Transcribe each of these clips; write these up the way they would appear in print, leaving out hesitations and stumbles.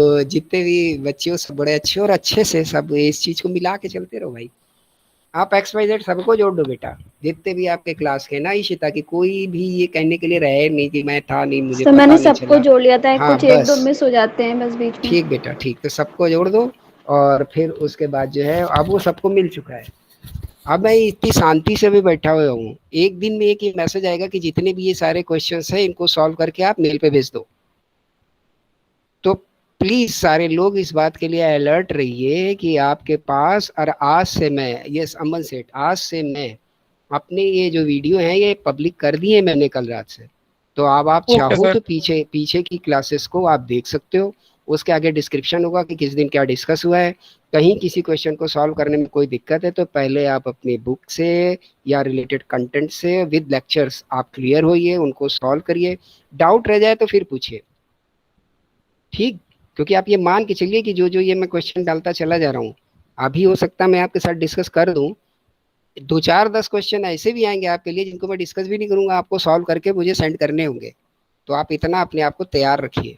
तो जितने भी बच्चे हो सब बड़े अच्छे और अच्छे से सब इस चीज को मिला के चलते रहो भाई। आप XYZ सबको जोड़ दो बेटा, जितने भी आपके क्लास के ना इशिता, कि कोई भी ये कहने के लिए रहे नहीं कि मैं था नहीं, मुझे सर मैंने पता नहीं सबको चला। जोड़ लिया था, हाँ कुछ एक दो बस, मिस हो जाते हैं बस बीच में। ठीक बेटा ठीक, तो सबको जोड़ दो। और फिर उसके बाद जो है अब वो सबको मिल चुका है। अब मैं इतनी शांति से भी बैठा हुआ हूँ, एक दिन में एक ही मैसेज आएगा कि जितने भी ये सारे क्वेश्चंस हैं इनको सॉल्व करके आप मेल पे भेज दो। तो प्लीज सारे लोग इस बात के लिए अलर्ट रहिए कि आपके पास, और आज से मैं, यस अमन सेठ, आज से मैं अपने ये जो वीडियो है ये पब्लिक कर दिए मैंने कल रात से। तो अब आप ओके चाहो सर। तो पीछे पीछे की क्लासेस को आप देख सकते हो। उसके आगे डिस्क्रिप्शन होगा कि किस दिन क्या डिस्कस हुआ है। कहीं किसी क्वेश्चन को सॉल्व करने में कोई दिक्कत है तो पहले आप अपनी बुक से या रिलेटेड कंटेंट से विद लेक्चर्स आप क्लियर होइए, उनको सॉल्व करिए। डाउट रह जाए तो फिर पूछिए, ठीक। क्योंकि आप ये मान के चलिए कि जो जो ये मैं क्वेश्चन डालता चला जा रहा हूँ, अभी हो सकता है मैं आपके साथ डिस्कस कर दूं, दो चार 10 क्वेश्चन ऐसे भी आएंगे आपके लिए जिनको मैं डिस्कस भी नहीं करूंगा, आपको सॉल्व करके मुझे सेंड करने होंगे। तो आप इतना अपने आप को तैयार रखिए,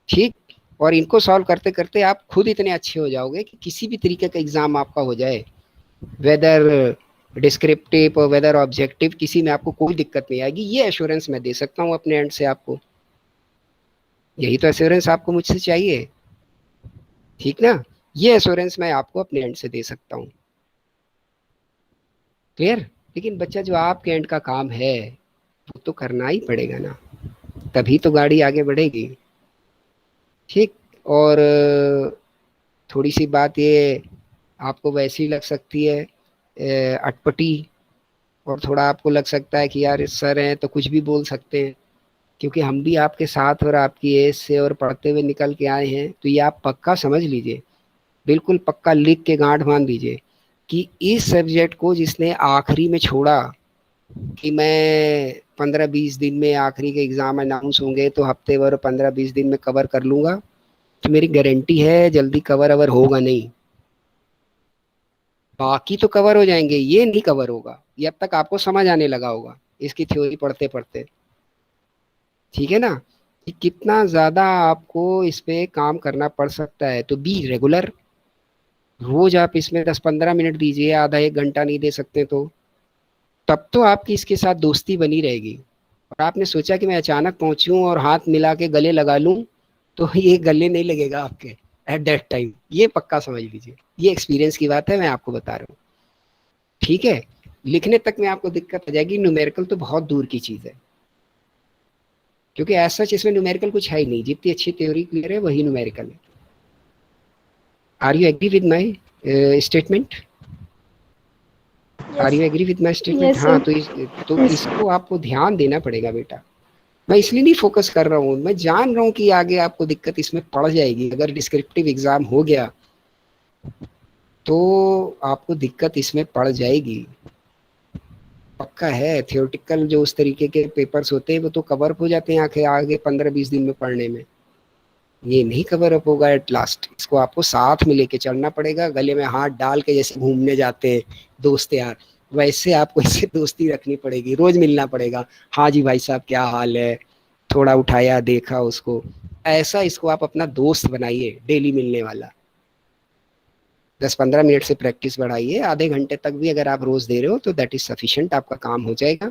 ठीक। और इनको सॉल्व करते करते आप खुद इतने अच्छे हो जाओगे कि किसी भी तरीके का एग्जाम आपका हो जाए, वेदर डिस्क्रिप्टिव और वेदर ऑब्जेक्टिव, किसी में आपको कोई दिक्कत नहीं आएगी। ये एश्योरेंस मैं दे सकता हूँ अपने एंड से आपको। यही तो एश्योरेंस आपको मुझसे चाहिए, ठीक ना। ये एश्योरेंस मैं आपको अपने एंड से दे सकता हूँ, क्लियर। लेकिन बच्चा जो आपके एंड का काम है वो तो करना ही पड़ेगा ना, तभी तो गाड़ी आगे बढ़ेगी, ठीक। और थोड़ी सी बात ये आपको वैसी लग सकती है अटपटी, और थोड़ा आपको लग सकता है कि यार सर हैं तो कुछ भी बोल सकते हैं, क्योंकि हम भी आपके साथ और आपकी एज से और पढ़ते हुए निकल के आए हैं। तो ये आप पक्का समझ लीजिए, बिल्कुल पक्का लिख के गांठ बांध दीजिए कि इस सब्जेक्ट को जिसने आखिरी में छोड़ा, कि मैं 15-20 दिन में आखिरी के एग्जाम अनाउंस होंगे तो हफ्ते भर 15-20 दिन में कवर कर लूंगा, तो मेरी गारंटी है जल्दी कवर अवर होगा नहीं। बाकी तो कवर हो जाएंगे, ये नहीं कवर होगा, ये अब तक आपको समझ आने लगा होगा इसकी थ्योरी पढ़ते पढ़ते, ठीक है ना। कि कितना ज्यादा आपको इस पे काम करना पड़ सकता है। तो बी रेगुलर, रोज आप इसमें 10-15 मिनट दीजिए, आधा एक घंटा नहीं दे सकते तो तब तो आपकी इसके साथ दोस्ती बनी रहेगी। और आपने सोचा कि मैं अचानक पहुंचूं और हाथ मिला के गले लगा लूं, तो ये गले नहीं लगेगा आपके एट दैट टाइम, ये पक्का समझ लीजिए। ये एक्सपीरियंस की बात है, मैं आपको बता रहा हूँ, ठीक है। लिखने तक में आपको दिक्कत आ जाएगी, न्यूमेरिकल तो बहुत दूर की चीज है, क्योंकि ऐसा सच इसमें न्यूमेरिकल कुछ है ही नहीं, जितनी अच्छी थ्योरी क्लियर है वही न्यूमेरिकल है। Are you agree with my statement? Are yes. You agree with my statement? Yes हाँ, सर। तो यस। इसको आपको ध्यान देना पड़ेगा बेटा। मैं इसलिए नहीं फोकस कर रहा हूँ, मैं जान रहा हूँ कि आगे आपको दिक्कत इसमें पड़ जाएगी, अगर डिस्क्रिप्टिव एग्जाम हो गया तो आपको दिक्कत इसमें पड़ जाएगी, पक्का है। थियोरेटिकल जो उस तरीके के पेपर्स होते हैं वो तो कवर हो जाते हैं आखिर आगे 15-20 दिन में पढ़ने में, ये नहीं कवर अप होगा एट लास्ट। इसको आपको साथ में लेके चलना पड़ेगा, गले में हाथ डाल के, जैसे घूमने जाते हैं दोस्त यार, वैसे आपको इससे दोस्ती रखनी पड़ेगी, रोज मिलना पड़ेगा। हाँ जी भाई साहब क्या हाल है, थोड़ा उठाया देखा उसको, ऐसा इसको आप अपना दोस्त बनाइए, डेली मिलने वाला। 10-15 मिनट से प्रैक्टिस बढ़ाइए, आधे घंटे तक भी अगर आप रोज दे रहे हो तो दैट इज सफिशिएंट, आपका काम हो जाएगा।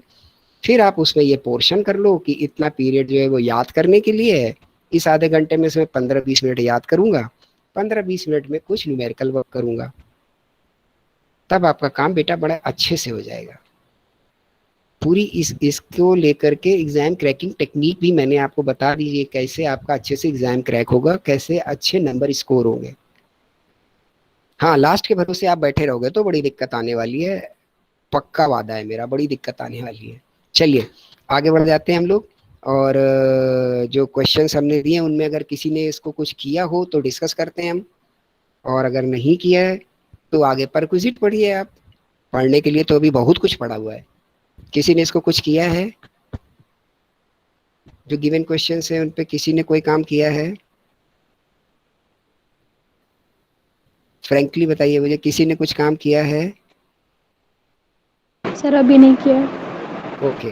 फिर आप उसमें ये पोर्शन कर लो कि इतना पीरियड जो है वो याद करने के लिए है, इस आधे घंटे में से 15-20 मिनट याद करूंगा, 15-20 मिनट में कुछ न्यूमेरिकल वर्क करूंगा, तब आपका काम बेटा बड़ा अच्छे से हो जाएगा। पूरी इसको लेकर के एग्जाम क्रैकिंग टेक्निक भी मैंने आपको बता दी है, कैसे आपका अच्छे से एग्जाम क्रैक होगा, कैसे अच्छे नंबर स्कोर होंगे। हाँ, लास्ट के भरोसे आप बैठे रहोगे तो बड़ी दिक्कत आने वाली है, पक्का वादा है मेरा, बड़ी दिक्कत आने वाली है। चलिए आगे बढ़ जाते हैं हम लोग। और जो क्वेश्चंस हमने दिए उनमें अगर किसी ने इसको कुछ किया हो तो डिस्कस करते हैं हम, और अगर नहीं किया है तो आगे परक्विजिट पढ़िए आप। पढ़ने के लिए तो अभी बहुत कुछ पड़ा हुआ है। किसी ने इसको कुछ किया है? जो गिवन क्वेश्चंस है उन पे किसी ने कोई काम किया है? फ्रैंकली बताइए मुझे, किसी ने कुछ काम किया है? सर अभी नहीं किया। ओके,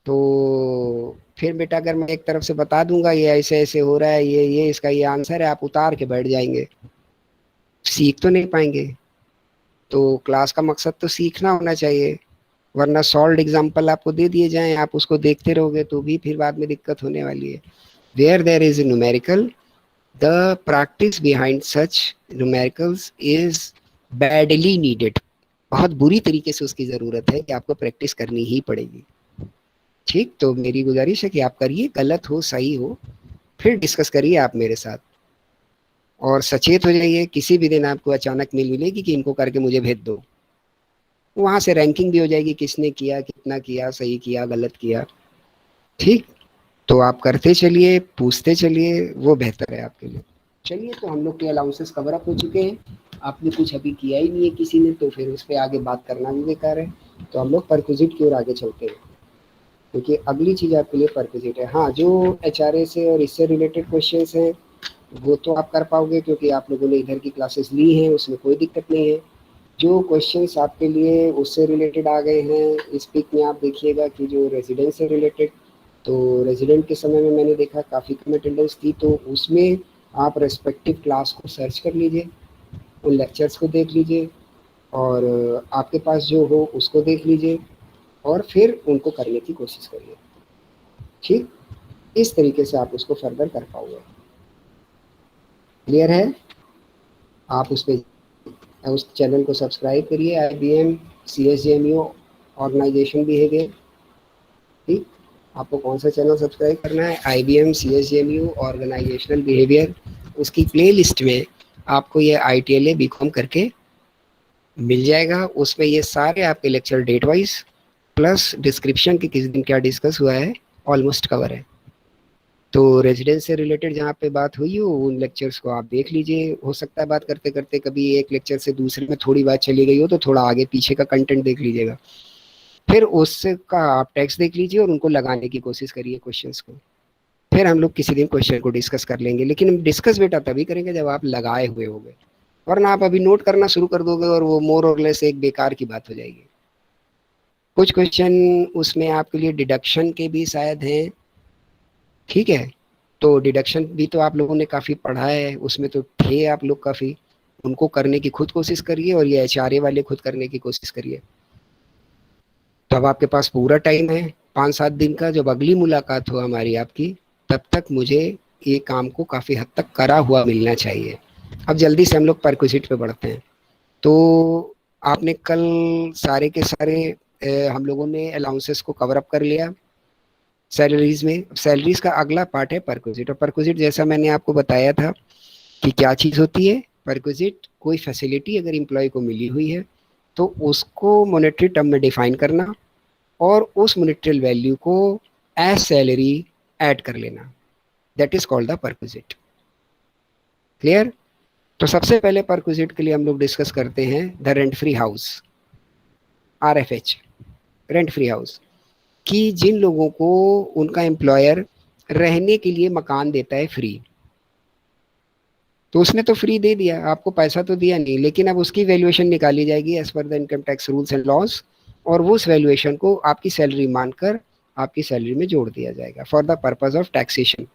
तो फिर बेटा अगर मैं एक तरफ से बता दूंगा ये ऐसे ऐसे हो रहा है, ये इसका ये आंसर है, आप उतार के बैठ जाएंगे, सीख तो नहीं पाएंगे। तो क्लास का मकसद तो सीखना होना चाहिए, वरना सॉल्व एग्जाम्पल आपको दे दिए जाएं, आप उसको देखते रहोगे तो भी फिर बाद में दिक्कत होने वाली है। Where there is a numerical, the practice behind such numericals is badly needed. बहुत बुरी तरीके से उसकी जरूरत है कि आपको प्रैक्टिस करनी ही पड़ेगी। ठीक, तो मेरी गुजारिश है कि आप करिए, गलत हो सही हो फिर डिस्कस करिए आप मेरे साथ, और सचेत हो जाइए, किसी भी दिन आपको अचानक मेल मिलेगी कि इनको करके मुझे भेज दो, वहां से रैंकिंग भी हो जाएगी, किसने किया, कितना किया, सही किया, गलत किया। ठीक, तो आप करते चलिए, पूछते चलिए, वो बेहतर है आपके लिए। चलिए, तो हम लोग के अलाउंसेस कवर अप हो चुके हैं, आपने कुछ अभी किया ही नहीं है किसी ने, तो फिर उस पर आगे बात करना भी बेकार है। तो हम लोग परक्विजिट की ओर आगे चलते हैं, क्योंकि अगली चीज आपके लिए परक्विजिट है। हाँ, जो एचआरए से और इससे रिलेटेड क्वेश्चंस हैं वो तो आप कर पाओगे, क्योंकि आप लोगों ने इधर की क्लासेस ली हैं, उसमें कोई दिक्कत नहीं है। जो क्वेश्चंस आपके लिए उससे रिलेटेड आ गए हैं, इस पिक में आप देखिएगा कि जो रेजिडेंस से रिलेटेड, तो रेजिडेंट के समय में मैंने देखा काफ़ी कम अटेंडेंस थी, तो उसमें आप रेस्पेक्टिव क्लास को सर्च कर लीजिए, उन लेक्चर्स को देख लीजिए, और आपके पास जो हो उसको देख लीजिए, और फिर उनको करने की कोशिश करिए। ठीक, इस तरीके से आप उसको फर्दर कर पाओगे। क्लियर है? आप उस चैनल को सब्सक्राइब करिए, IBM CSJMU ऑर्गेनाइजेशन बिहेवियर। ठीक, आपको कौन सा चैनल सब्सक्राइब करना है? IBM CSJMU organisational behaviour. उसकी प्ले लिस्ट में आपको ये ITLA BCom करके मिल जाएगा, उसमें ये सारे आपके lecture date wise plus description की किस दिन क्या डिस्कस हुआ है ऑलमोस्ट कवर है। तो रेजिडेंस से रिलेटेड जहाँ पे बात हुई हो उन लेक्चर्स को आप देख लीजिए, हो सकता है बात करते करते कभी एक लेक्चर से दूसरे में थोड़ी बात चली गई हो, तो थोड़ा आगे पीछे का कंटेंट देख लीजिएगा, फिर उससे का आप टेक्स्ट देख लीजिए और उनको लगाने की कोशिश करिए क्वेश्चंस को। फिर हम लोग किसी दिन क्वेश्चन को डिस्कस कर लेंगे, लेकिन डिस्कस बेटा तभी करेंगे जब आप लगाए हुए होंगे, वरना आप अभी नोट करना शुरू कर दोगे और वो मोर और लेस एक बेकार की बात हो जाएगी। कुछ क्वेश्चन उसमें आपके लिए डिडक्शन के भी शायद हैं, ठीक है, तो डिडक्शन भी तो आप लोगों ने काफ़ी पढ़ा है, उसमें तो थे आप लोग काफ़ी, उनको करने की खुद कोशिश करिए, और ये HRA वाले खुद करने की कोशिश करिए। तो अब आपके पास पूरा टाइम है 5-7 दिन का, जब अगली मुलाकात हो हमारी आपकी, तब तक मुझे ये काम को काफ़ी हद तक करा हुआ मिलना चाहिए। अब जल्दी से हम लोग परक्विजिट पे बढ़ते हैं। तो आपने कल सारे के सारे हम लोगों ने अलाउंसेस को कवर अप कर लिया सैलरीज में। सैलरीज का अगला पार्ट है परक्विजिट, और परक्विजिट जैसा मैंने आपको बताया था कि क्या चीज़ होती है। परक्विजिट कोई फैसिलिटी अगर एम्प्लॉय को मिली हुई है तो उसको मॉनेटरी टर्म में डिफाइन करना, और उस मॉनेटरी वैल्यू को एज सैलरी ऐड कर लेना, that is called the perquisite. Clear? तो सबसे पहले परक्विजिट के लिए हम लोग डिस्कस करते हैं the rent free house, RFH, rent free house, कि जिन लोगों को उनका एम्प्लॉयर रहने के लिए मकान देता है फ्री, तो उसने तो फ्री दे दिया, आपको पैसा तो दिया नहीं, लेकिन अब उसकी वैल्यूएशन निकाली जाएगी as per the income tax rules and laws, और वो उस वैल्यूएशन को आपकी सैलरी मानकर आपकी सैलरी में जोड़ दिया जाएगा for the purpose of taxation,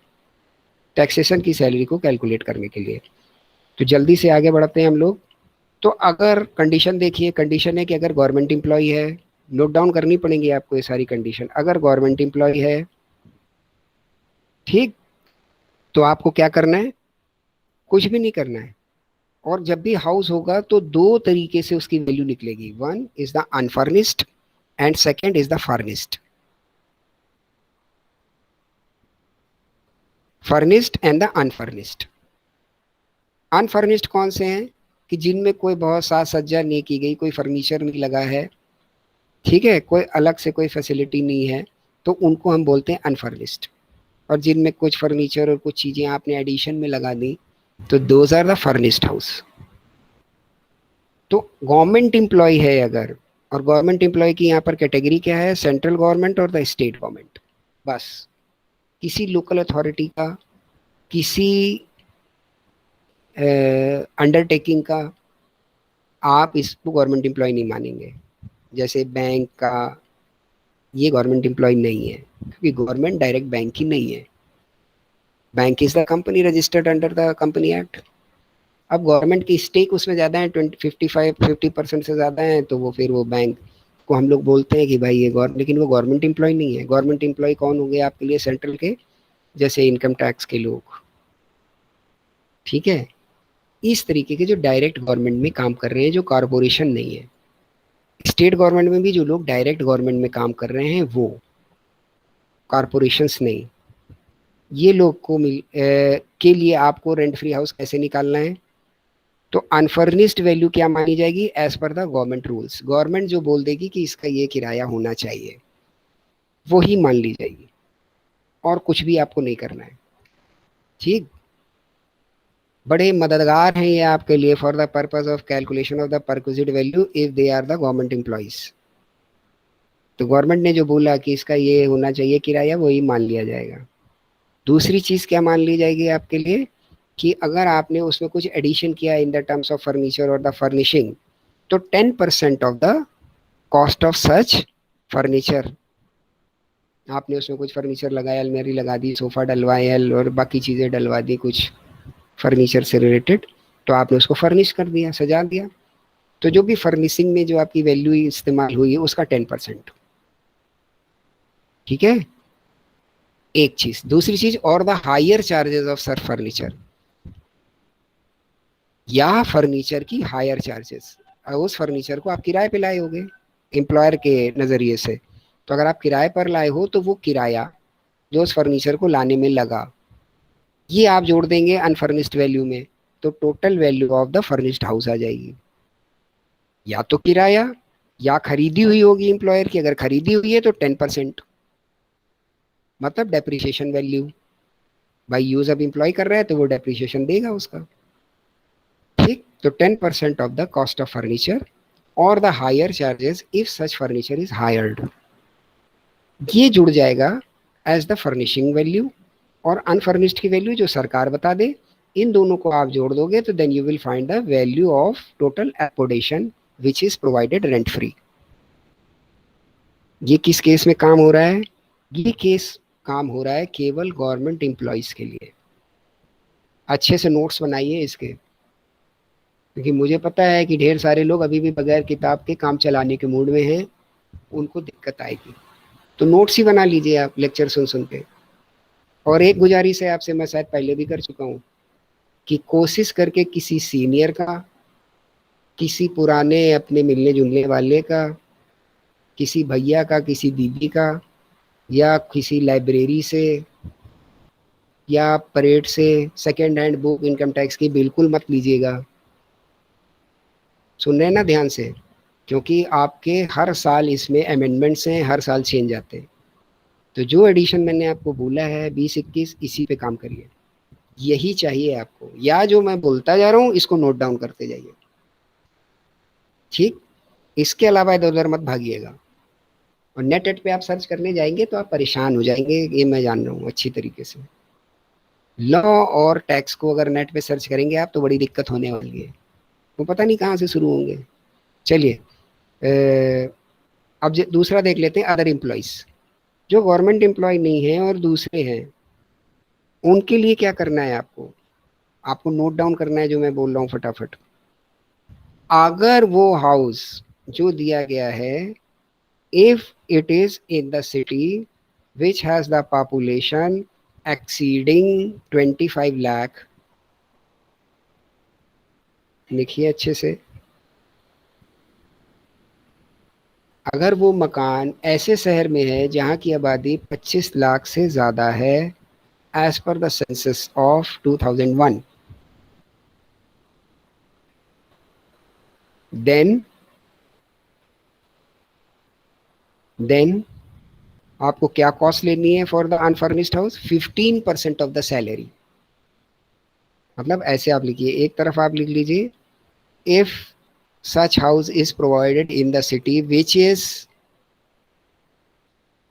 taxation की सैलरी को कैलकुलेट करने के लिए। तो जल्दी से आगे बढ़ते हैं हम लोग। तो अगर कंडीशन देखिए, कंडीशन है कि अगर गवर्नमेंट एम्प्लॉय है, नोट डाउन करनी पड़ेंगी आपको ये सारी कंडीशन। अगर गवर्नमेंट एम्प्लॉय है, ठीक, तो आपको क्या करना है? कुछ भी नहीं करना है। और जब भी हाउस होगा तो दो तरीके से उसकी वैल्यू निकलेगी, one is the unfurnished and second is the furnished. Furnished and the unfurnished. Unfurnished कौन से हैं? कि जिनमें कोई बहुत साज सज्जा नहीं की गई, कोई फर्नीचर नहीं लगा है, ठीक है, कोई अलग से कोई फैसिलिटी नहीं है, तो उनको हम बोलते हैं अनफर्निश्ड। और जिनमें कुछ फर्नीचर और कुछ चीजें आपने एडिशन में लगा दी, तो those are the furnished house. तो गवर्नमेंट एम्प्लॉय है अगर, और गवर्नमेंट एम्प्लॉय की यहाँ पर कैटेगरी क्या है? सेंट्रल गवर्नमेंट और द स्टेट गवर्नमेंट, बस। किसी लोकल अथॉरिटी का, किसी अंडरटेकिंग का आप इसको गवर्नमेंट एम्प्लॉय नहीं मानेंगे, जैसे बैंक का, ये गवर्नमेंट एम्प्लॉय नहीं है, क्योंकि गवर्नमेंट डायरेक्ट बैंक ही नहीं है। Bank is the company registered under the company act. अब गवर्नमेंट की स्टेक उसमें ज़्यादा है, 50% से ज़्यादा है, तो वो फिर वो बैंक को हम लोग बोलते हैं कि भाई ये गवर्नमेंट, लेकिन वो गवर्नमेंट एम्प्लॉय नहीं है। गवर्नमेंट एम्प्लॉय कौन हो गए आपके लिए? सेंट्रल के, जैसे इनकम टैक्स के लोग, ठीक है। इस तरीके के जो डायरेक्ट गवर्नमेंट में काम कर रहे हैं, जो कॉरपोरेशन नहीं है। स्टेट गवर्नमेंट में भी जो लोग डायरेक्ट गवर्नमेंट में काम कर रहे हैं वो, कॉरपोरेशंस नहीं। ये लोग को के लिए आपको रेंट फ्री हाउस कैसे निकालना है? तो अनफर्निश्ड वैल्यू क्या मानी जाएगी? As per the government rules. Government जो बोल देगी कि इसका ये किराया होना चाहिए, वो ही मान ली जाएगी, और कुछ भी आपको नहीं करना है। ठीक, बड़े मददगार हैं ये आपके लिए for the purpose of calculation of the perquisite value if they are the government employees. तो गवर्नमेंट ने जो बोला कि इसका ये होना चाहिए किराया, वही मान लिया जाएगा। दूसरी चीज क्या मान ली जाएगी आपके लिए? कि अगर आपने उसमें कुछ एडिशन किया in the terms of furniture और द फर्निशिंग, तो 10% of the cost of such furniture, आपने उसमें कुछ फर्नीचर लगाया, अलमारी लगा दी, सोफा डलवाया और बाकी चीज़ें डलवा दी कुछ फर्नीचर से रिलेटेड, तो आपने उसको फर्निश कर दिया, सजा दिया। तो जो भी फर्निशिंग में जो आपकी वैल्यू इस्तेमाल हुई है उसका 10%। ठीक है, एक चीज। दूसरी चीज, और the hire charges of sir furniture, या फर्नीचर की हायर चार्जेस। उस फर्नीचर को आप किराए पे लाए होगे एम्प्लॉयर के नजरिए से, तो अगर आप किराए पर लाए हो तो वो किराया जो उस फर्नीचर को लाने में लगा, ये आप जोड़ देंगे अनफर्निश्ड वैल्यू में, तो total value of the furnished house आ जाएगी। या तो किराया, या खरीदी हुई होगी एम्प्लॉयर की, अगर खरीदी हुई है तो 10%, मतलब डेप्रिसिएशन वैल्यू। भाई यूज अब एम्प्लॉय कर रहा है तो वो डेप्रिसिएशन देगा उसका। ठीक, तो 10% of the cost of furniture और the hire charges if such furniture is hired, ये जुड़ जाएगा एज द फर्निशिंग वैल्यू, और अनफर्निश्ड की वैल्यू जो सरकार बता दे, इन दोनों को आप जोड़ दोगे तो then you will find the value of total accommodation which is provided rent free. ये किस केस में काम हो रहा है? ये केस काम हो रहा है केवल गवर्नमेंट एम्प्लॉयज के लिए। अच्छे से नोट्स बनाइए इसके, क्योंकि मुझे पता है कि ढेर सारे लोग अभी भी बगैर किताब के काम चलाने के मूड में हैं, उनको दिक्कत आएगी। तो नोट्स ही बना लीजिए आप लेक्चर सुन सुन के। और एक गुजारिश है आपसे, मैं शायद पहले भी कर चुका हूँ, कि कोशिश करके किसी सीनियर का, किसी पुराने अपने मिलने जुलने वाले का, किसी भैया का, किसी दीदी का, या किसी लाइब्रेरी से या परेड से second hand book income tax की बिल्कुल मत लीजिएगा। सुन रहे हैं ना ध्यान से? क्योंकि आपके हर साल इसमें अमेंडमेंट्स हैं, हर साल चेंज आते हैं। तो जो एडिशन मैंने आपको बोला है 20-21, इसी पे काम करिए, यही चाहिए आपको। या जो मैं बोलता जा रहा हूँ इसको नोट डाउन करते जाइए। ठीक, इसके अलावा इधर उधर मत भागिएगा। और नेट पे आप सर्च करने जाएंगे तो आप परेशान हो जाएंगे, ये मैं जान रहा हूँ अच्छी तरीके से। लॉ और टैक्स को अगर नेट पे सर्च करेंगे आप तो बड़ी दिक्कत होने वाली है, वो पता नहीं कहाँ से शुरू होंगे। चलिए, अब दूसरा देख लेते हैं, अदर एम्प्लॉयज। जो गवर्नमेंट एम्प्लॉय नहीं है और दूसरे हैं, उनके लिए क्या करना है आपको? आपको नोट डाउन करना है जो मैं बोल रहा हूँ फटाफट। अगर वो हाउस जो दिया गया है, if it is in the city which has the population exceeding 25 lakh, लिखिए अच्छे से। अगर वो मकान ऐसे शहर में है जहाँ की आबादी 25 लाख से ज़्यादा है, as per the census of 2001, then then आपको क्या कॉस्ट लेनी है for the unfurnished house? 15% of the salary. मतलब ऐसे आप लिखिए, एक तरफ आप लिख लीजिए, if such house is provided in the city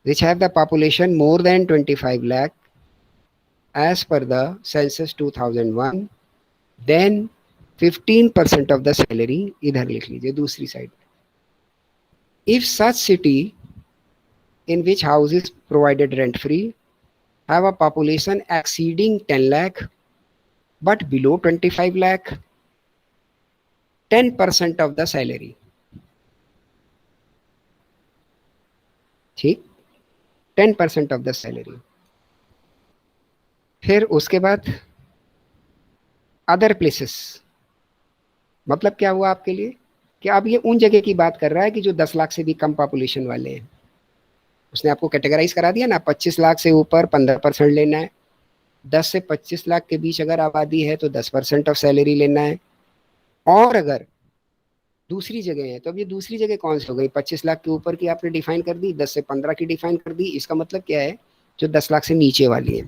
which have the population more than 25 lakh as per the census 2001, then 15% of the salary, इधर लिख लीजिए दूसरी side. If such city in which house is provided rent free, have a population exceeding 10 lakh but below 25 lakh, 10% of the salary. ठीक, 10% of the salary. फिर उसके बाद other places, मतलब क्या हुआ आपके लिए कि अब ये उन जगह की बात कर रहा है कि जो 10 लाख से भी कम पॉपुलेशन वाले हैं। उसने आपको कैटेगराइज करा दिया ना, 25 लाख से ऊपर 15% लेना है, 10 से 25 लाख के बीच अगर आबादी है तो 10% ऑफ सैलरी लेना है। और अगर दूसरी जगह है तो अब ये दूसरी जगह कौन सी हो गई, 25 लाख के ऊपर की आपने डिफाइन कर दी, 10 से 15 की डिफाइन कर दी। इसका मतलब क्या है, जो 10 लाख से नीचे वाली है।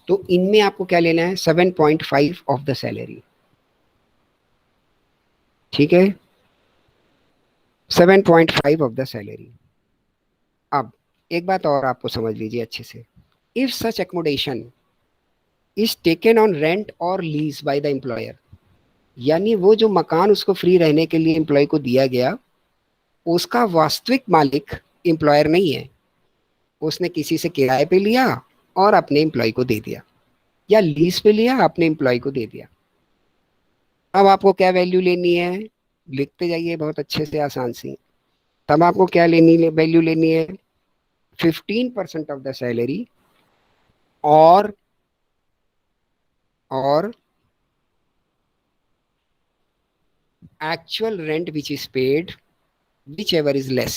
तो इनमें आपको क्या लेना है, 7.5 ऑफ द सैलरी। ठीक है, 7.5 ऑफ द सैलरी। अब एक बात और आपको समझ लीजिए अच्छे से, if such accommodation is taken on rent और लीज बाय द एम्प्लॉयर, यानी वो जो मकान उसको फ्री रहने के लिए एम्प्लॉय को दिया गया, उसका वास्तविक मालिक एम्प्लॉयर नहीं है, उसने किसी से किराए पे लिया और अपने एम्प्लॉय को दे दिया, या लीज पे लिया अपने एम्प्लॉय को दे दिया। अब आपको क्या वैल्यू लेनी है, लिखते जाइए बहुत अच्छे से, आसान सी। तब आपको क्या वैल्यू लेनी है, 15% ऑफ द सैलरी और actual rent which is paid, whichever is less।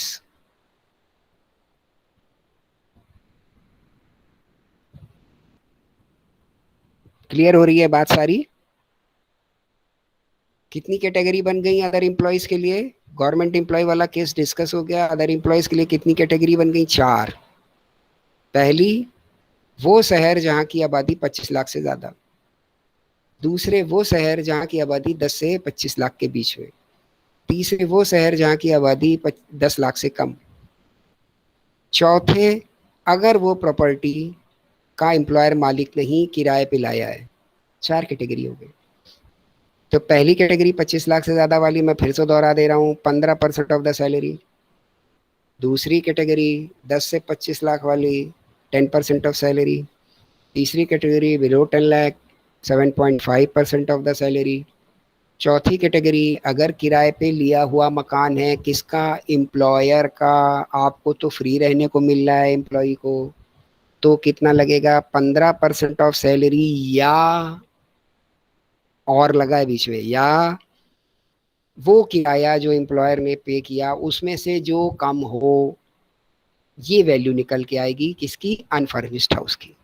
Clear हो रही है बात सारी? कितनी कैटेगरी बन गई अदर एम्प्लॉयज के लिए, गवर्नमेंट एम्प्लॉय वाला केस डिस्कस हो गया। अदर एम्प्लॉयज के लिए कितनी कैटेगरी बन गई, 4। पहली, वो शहर जहां की आबादी 25 लाख से ज्यादा। दूसरे, वो शहर जहां की आबादी 10 से 25 लाख के बीच में। तीसरे, वो शहर जहां की आबादी 10 लाख से कम। चौथे, अगर वो प्रॉपर्टी का एम्प्लॉयर मालिक नहीं, किराए पे लाया है। 4 कैटेगरी हो गई। तो पहली कैटेगरी 25 लाख से ज्यादा वाली, मैं फिर से दोहरा दे रहा हूँ, 15% ऑफ द सैलरी। दूसरी कैटेगरी 10 से 25 लाख वाली, 10% ऑफ सैलरी। तीसरी category below 10 lakh, 7.5% of the salary. चौथी कैटेगरी, अगर किराए पे लिया हुआ मकान है, किसका, एम्प्लॉयर का, आपको तो फ्री रहने को मिल रहा है एम्प्लॉय को, तो कितना लगेगा, 15% ऑफ सैलरी, या और लगा है बीच में, या वो किराया जो एम्प्लॉयर ने पे किया उसमें से जो कम हो। ये वैल्यू निकल के आएगी किसकी, अनफर्निश्ड हाउस की।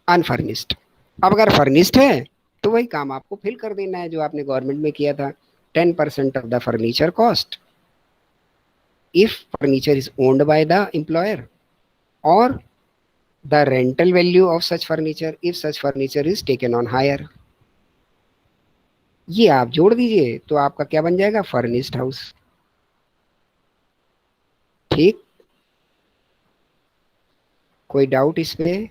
अनफर्निश्ड। अब अगर फर्निश्ड है तो वही काम आपको फिल कर देना है जो आपने गवर्नमेंट में किया था, 10% of the furniture cost if furniture is owned by the employer, और the rental value of such furniture if such furniture is taken on hire. ये आप जोड़ दीजिए तो आपका क्या बन जाएगा, फर्निश्ड हाउस। ठीक, कोई डाउट इसमें?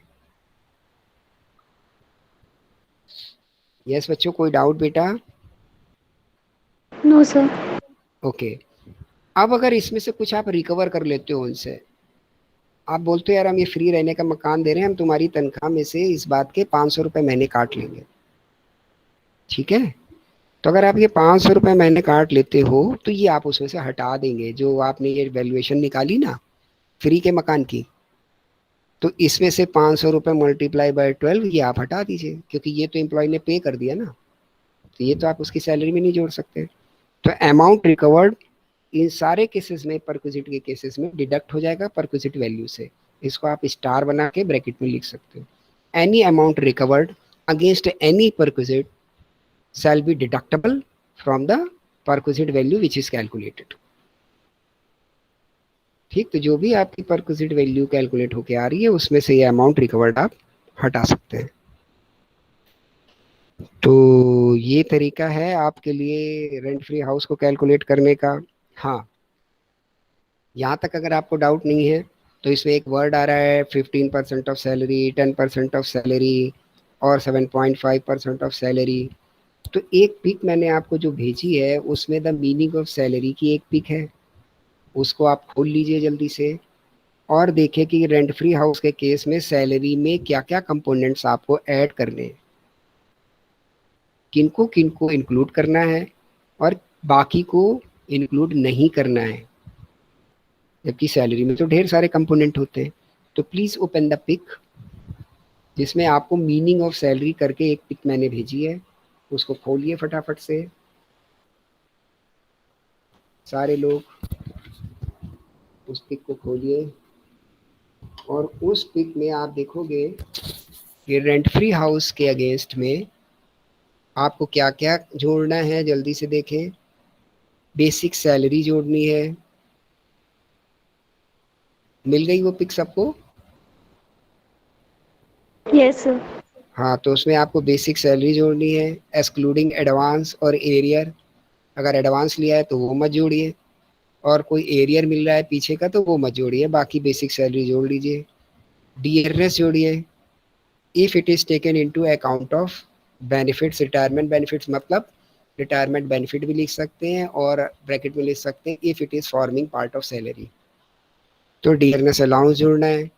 यस बच्चों, कोई डाउट बेटा? No sir. ओके। अब अगर इसमें से कुछ आप रिकवर कर लेते हो उनसे, आप बोलते हो यार हम ये फ्री रहने का मकान दे रहे हैं, हम तुम्हारी तनख्वाह में से इस बात के 500 रुपये महीने काट लेंगे। ठीक है, तो अगर आप ये 500 रुपये महीने काट लेते हो तो ये आप उसमें से हटा देंगे, जो आपने ये वैल्यूएशन निकाली ना फ्री के मकान की, तो इसमें से 500 रुपये मल्टीप्लाई बाय 12 ये आप हटा दीजिए, क्योंकि ये तो एम्प्लॉय ने पे कर दिया ना, तो ये तो आप उसकी सैलरी में नहीं जोड़ सकते। तो अमाउंट रिकवर्ड इन सारे केसेस में, परक्विजिट के केसेस में डिडक्ट हो जाएगा परक्विजिट वैल्यू से। इसको आप स्टार बना के ब्रैकेट में लिख सकते हो। Any amount recovered against any perquisite shall be deductible from the perquisite value which is calculated। ठीक, तो जो भी आपकी परक्विजिट वैल्यू कैलकुलेट होके आ रही है उसमें से ये अमाउंट रिकवर्ड आप हटा सकते हैं। तो ये तरीका है आपके लिए रेंट फ्री हाउस को कैलकुलेट करने का। हाँ, यहाँ तक अगर आपको डाउट नहीं है तो इसमें एक वर्ड आ रहा है 15% ऑफ सैलरी, 10% ऑफ सैलरी और 7.5% ऑफ सैलरी। तो एक पिक मैंने आपको जो भेजी है उसमें द मीनिंग ऑफ सैलरी की एक पिक है, उसको आप खोल लीजिए जल्दी से और देखें कि रेंट फ्री हाउस के केस में सैलरी में क्या क्या कंपोनेंट्स आपको ऐड करने हैं, किनको किनको इंक्लूड करना है और बाकी को इंक्लूड नहीं करना है। जबकि सैलरी में तो ढेर सारे कंपोनेंट होते हैं। तो प्लीज ओपन द पिक, जिसमें आपको मीनिंग ऑफ सैलरी करके एक पिक मैंने भेजी है, उसको खोलिए फटाफट से सारे लोग, उस पिक को खोलिए और उस पिक में आप देखोगे कि रेंट फ्री हाउस के अगेंस्ट में आपको क्या क्या जोड़ना है, जल्दी से देखें। बेसिक सैलरी जोड़नी है, मिल गई वो पिक सबको? Yes sir. हाँ, तो उसमें आपको बेसिक सैलरी जोड़नी है एक्सक्लूडिंग एडवांस और एरियर। अगर एडवांस लिया है तो वो मत जोड़िए, और कोई एरियर मिल रहा है पीछे का तो वो मत जोड़िए, बाकी बेसिक सैलरी जोड़ लीजिए। डीआरएस जोड़िए, if it is taken into account of benefits, retirement benefits, मतलब रिटायरमेंट बेनिफिट भी लिख सकते हैं और ब्रैकेट में लिख सकते हैं if it is forming part of salary. तो डियरनेस अलाउंस जोड़ना है,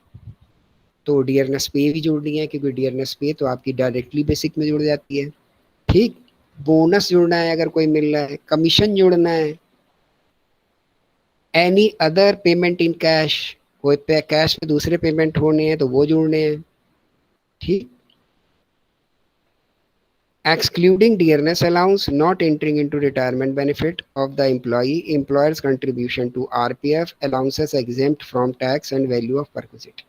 तो डियरनेस पे भी जोड़नी है क्योंकि डियरनेस पे तो आपकी डायरेक्टली बेसिक में जुड़ जाती है। ठीक, बोनस जोड़ना है अगर कोई मिल रहा है, कमीशन जोड़ना है, any other payment in cash, कोई पे कैश में दूसरे पेमेंट होने हैं तो वो जोड़ने हैं। ठीक, excluding dearness allowance, not entering into retirement benefit of the employee, employer's contribution to RPF, allowances exempt from tax and value of perquisite।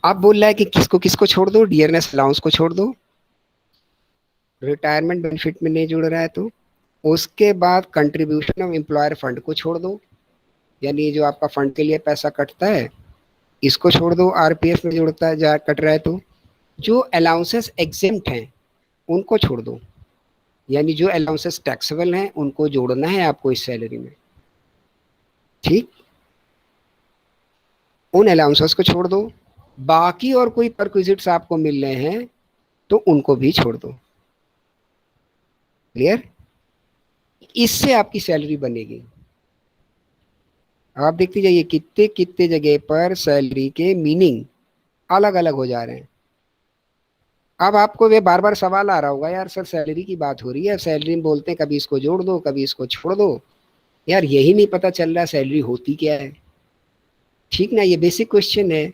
अब बोल रहा है कि किसको किसको छोड़ दो, डियरनेस अलाउंस को छोड़ दो, रिटायरमेंट बेनिफिट में नहीं जुड़ रहा है तो। उसके बाद कंट्रीब्यूशन ऑफ एम्प्लॉयर फंड को छोड़ दो, यानी जो आपका फंड के लिए पैसा कटता है इसको छोड़ दो, आरपीएफ में जुड़ता है जा कट रहा है तो। जो अलाउंसेस एग्जेम्प्ट हैं उनको छोड़ दो, यानी जो अलाउंसेस टैक्सेबल हैं उनको जोड़ना है आपको इस सैलरी में। ठीक, उन अलाउंसेस को छोड़ दो, बाकी और कोई परक्विजिट्स आपको मिल रहे हैं तो उनको भी छोड़ दो। क्लियर? इससे आपकी सैलरी बनेगी। आप देखते जाइए कितने कितने जगह पर सैलरी के मीनिंग अलग अलग हो जा रहे हैं। अब आपको वे बार बार सवाल आ रहा होगा, यार सर सैलरी की बात हो रही है, सैलरी में बोलते हैं कभी इसको जोड़ दो कभी इसको छोड़ दो, यार यही नहीं पता चल रहा सैलरी होती क्या है। ठीक ना, ये बेसिक क्वेश्चन है।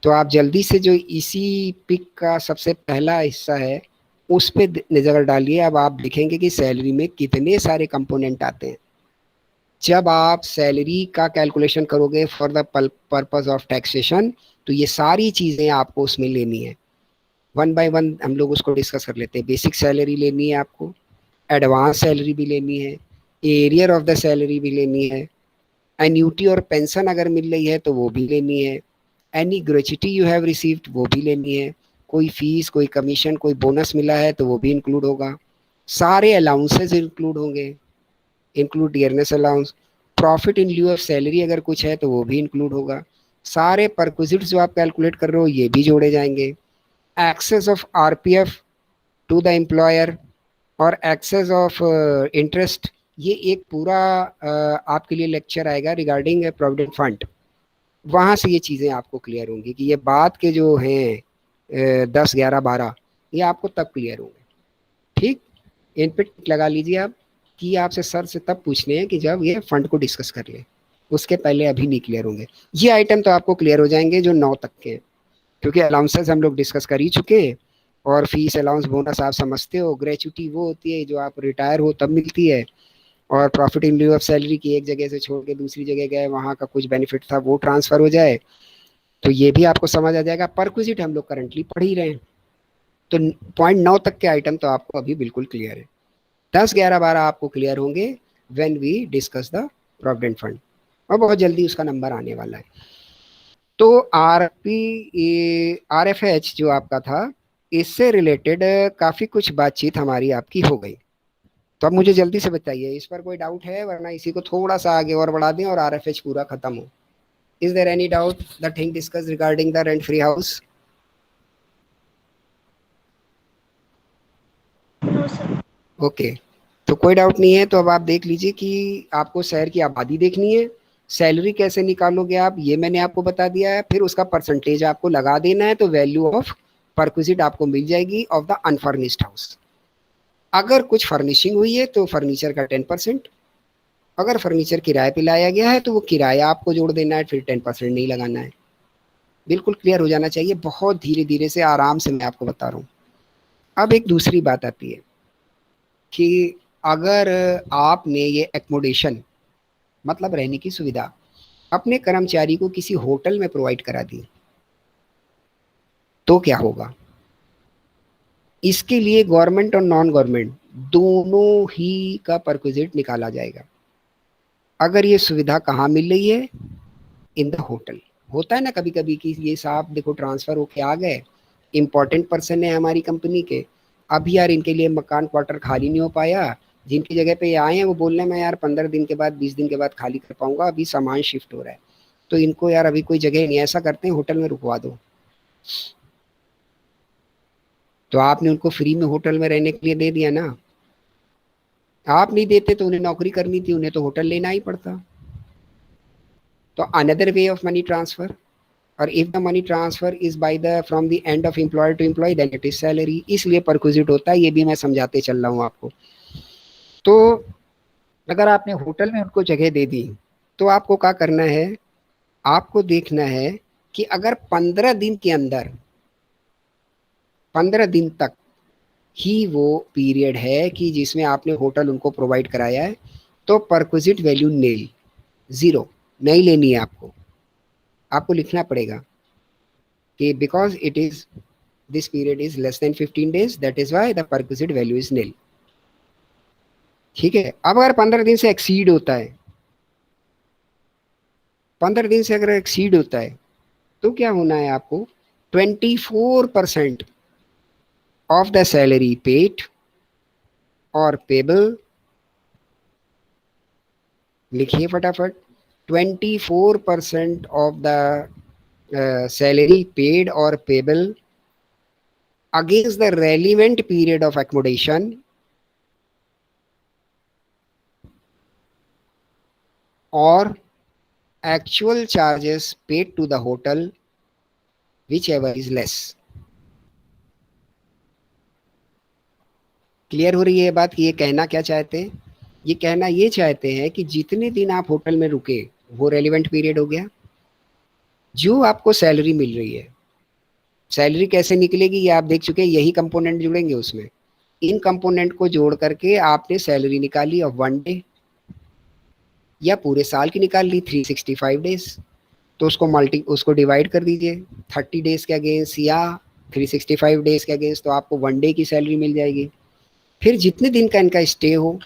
तो आप जल्दी से जो इसी पिक का सबसे पहला हिस्सा है उस पे नजर डालिए। अब आप देखेंगे कि सैलरी में कितने सारे कंपोनेंट आते हैं। जब आप सैलरी का कैलकुलेशन करोगे for the purpose of taxation तो ये सारी चीजें आपको उसमें लेनी है। वन बाय वन हम लोग उसको डिस्कस कर लेते हैं। बेसिक सैलरी लेनी है आपको, एडवांस सैलरी भी लेनी है, एरियर ऑफ द सैलरी भी लेनी है, एन्यूटी और पेंशन अगर मिल रही है तो वो भी लेनी है, any gratuity you have received वो भी लेनी है, कोई फीस कोई कमीशन कोई बोनस मिला है तो वो भी इंक्लूड होगा, सारे अलाउंसेज इंक्लूड होंगे, include dearness allowance, profit in lieu of salary अगर कुछ है तो वो भी इंक्लूड होगा, सारे परक्विजिट्स जो आप कैलकुलेट कर रहे हो ये भी जोड़े जाएंगे, excess of RPF to the employer और एक्सेस ऑफ इंटरेस्ट। ये एक पूरा आपके लिए लेक्चर आएगा रिगार्डिंग प्रोविडेंट फंड, वहां से ये चीजें आपको क्लियर होंगी कि ये बात के जो हैं 10 11 12 ये आपको तब क्लियर होंगे। ठीक, इन पे टिक लगा लीजिए आप कि आपसे सर से तब पूछने हैं कि जब ये फंड को डिस्कस कर ले, उसके पहले अभी नहीं क्लियर होंगे। ये आइटम तो आपको क्लियर हो जाएंगे जो 9 तक के हैं, क्योंकि अलाउंसेस हम लोग डिस्कस कर ही चुके हैं। और फीस अलाउंस बोनस आप समझते हो, ग्रेचुटी वो होती है जो आप रिटायर हो तब मिलती है, और profit in lieu of salary की एक जगह से छोड़ के दूसरी जगह गए वहां का कुछ बेनिफिट था वो ट्रांसफर हो जाए, तो ये भी आपको समझ आ जाएगा। परक्विजिट हम लोग करंटली पढ़ ही रहे हैं, तो पॉइंट 9 तक के आइटम तो आपको अभी बिल्कुल क्लियर है। 10 11 12 आपको क्लियर होंगे when we discuss the provident fund, और बहुत जल्दी उसका नंबर आने वाला है। तो आरएफएच जो आपका था इससे रिलेटेड काफी कुछ बातचीत हमारी आपकी हो गई। तो अब मुझे जल्दी से बताइए इस पर कोई डाउट है, वरना इसी को थोड़ा सा आगे और बढ़ा दें और आरएफएच पूरा खत्म हो। Is there any doubt the thing discuss regarding the rent free house? No sir. Okay, तो कोई डाउट नहीं है। तो अब आप देख लीजिए कि आपको शहर की आबादी देखनी है, सैलरी कैसे निकालोगे आप, ये मैंने आपको बता दिया है। फिर उसका परसेंटेज आपको लगा देना है, तो वैल्यू ऑफ परक्विजिट आपको मिल जाएगी ऑफ द अनफर्निश्ड हाउस। अगर कुछ फर्निशिंग हुई है तो फर्नीचर का 10%, अगर फर्नीचर किराए पे लाया गया है तो वो किराया आपको जोड़ देना है, फिर 10% नहीं लगाना है। बिल्कुल क्लियर हो जाना चाहिए, बहुत धीरे धीरे से आराम से मैं आपको बता रहा हूँ। अब एक दूसरी बात आती है कि अगर आपने ये एकोमोडेशन मतलब रहने की सुविधा अपने कर्मचारी को किसी होटल में प्रोवाइड करा दी, तो क्या होगा? इसके लिए गवर्नमेंट और नॉन गवर्नमेंट दोनों ही का परक्विजिट निकाला जाएगा। अगर ये सुविधा कहाँ मिल रही है? In the hotel. होता है ना कभी कभी कि ये साहब देखो ट्रांसफर होके आ गए, इंपॉर्टेंट पर्सन है हमारी कंपनी के, अभी यार इनके लिए मकान क्वार्टर खाली नहीं हो पाया, जिनकी जगह पे ये आए हैं वो बोल रहे हैं मैं यार 15 दिन के बाद 20 दिन के बाद खाली कर पाऊंगा, अभी सामान शिफ्ट हो रहा है, तो इनको यार अभी कोई जगह नहीं, ऐसा करते हैं होटल में रुकवा दो। तो आपने उनको फ्री में होटल में रहने के लिए दे दिया ना। आप नहीं देते तो उन्हें नौकरी करनी थी, उन्हें तो होटल लेना ही पड़ता। तो another way of money transfer, और if the money transfer is by the from the end of employer to employ then it is salary, इसलिए परक्विजिट होता है, ये भी मैं समझाते चल रहा हूँ आपको। तो अगर आपने होटल में उनको जगह दे दी तो आपको क्या करना है? आपको देखना है कि अगर 15 दिन के अंदर 15 दिन तक ही वो पीरियड है कि जिसमें आपने होटल उनको प्रोवाइड कराया है, तो परक्विजिट वैल्यू नील, जीरो, नहीं लेनी है आपको। आपको लिखना पड़ेगा कि because it is this period is less than 15 days, that is why the perquisite value is nil. ठीक है। अब अगर 15 दिन से एक्सीड होता है, 15 दिन से अगर एक्सीड होता है तो क्या होना है आपको? 24% ऑफ द सैलरी पेड और पेबल, लिखिए फटाफट, 24% ऑफ द सैलरी पेड और payable against the relevant period of accommodation or actual charges paid to the hotel, whichever is less। Clear हो रही है ये बात कि ये कहना क्या चाहते हैं? ये कहना ये चाहते हैं कि जितने दिन आप होटल में रुके वो रेलिवेंट पीरियड हो गया। जो आपको सैलरी मिल रही है, सैलरी कैसे निकलेगी ये आप देख चुके हैं, यही कंपोनेंट जुड़ेंगे उसमें। इन कंपोनेंट को जोड़ करके आपने सैलरी निकाली ऑफ 1 डे या पूरे साल की निकाल ली 365 डेज, तो उसको डिवाइड कर दीजिए 30 डेज के अगेंस्ट या 365 डेज के अगेंस्ट, तो आपको 1 डे की सैलरी मिल जाएगी। फिर जितने दिन का इनका स्टे हो,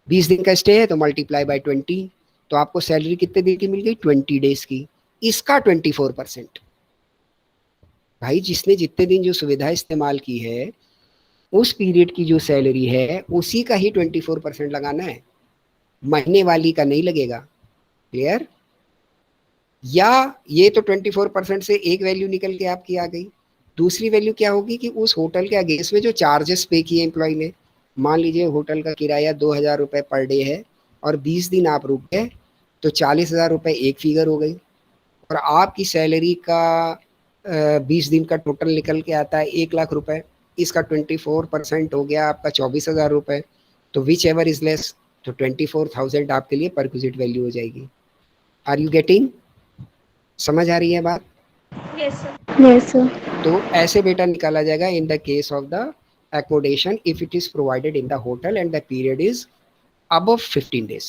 20 दिन का स्टे है तो मल्टीप्लाई बाय 20, तो आपको सैलरी कितने दिन की मिल गई? 20 डेज की। इसका 24%। भाई जिसने जितने दिन जो सुविधा इस्तेमाल की है उस पीरियड की जो सैलरी है उसी का ही 24% लगाना है, महीने वाली का नहीं लगेगा। क्लियर? या ये तो 24% से एक वैल्यू निकल के आपकी आ गई। दूसरी वैल्यू क्या होगी कि उस होटल के अगेंस्ट में जो चार्जेस पे किए एम्प्लॉय ने, मान लीजिए होटल का किराया 2,000 रुपये पर डे है और 20 दिन आप रुक गए, तो 40,000 रुपये एक फिगर हो गई, और आपकी सैलरी का 20 दिन का टोटल निकल के आता है 1,00,000 रुपये। इसका 24% हो गया आपका 24,000 रुपये। तो विच एवर इज लेस, तो 24,000 आपके लिए परक्विजिट वैल्यू हो जाएगी। Are you getting? समझ आ रही है बात? Yes sir. Yes sir. तो ऐसे बेटा निकाला जाएगा in the case of the accommodation if it is provided in the hotel and the period is above 15 days।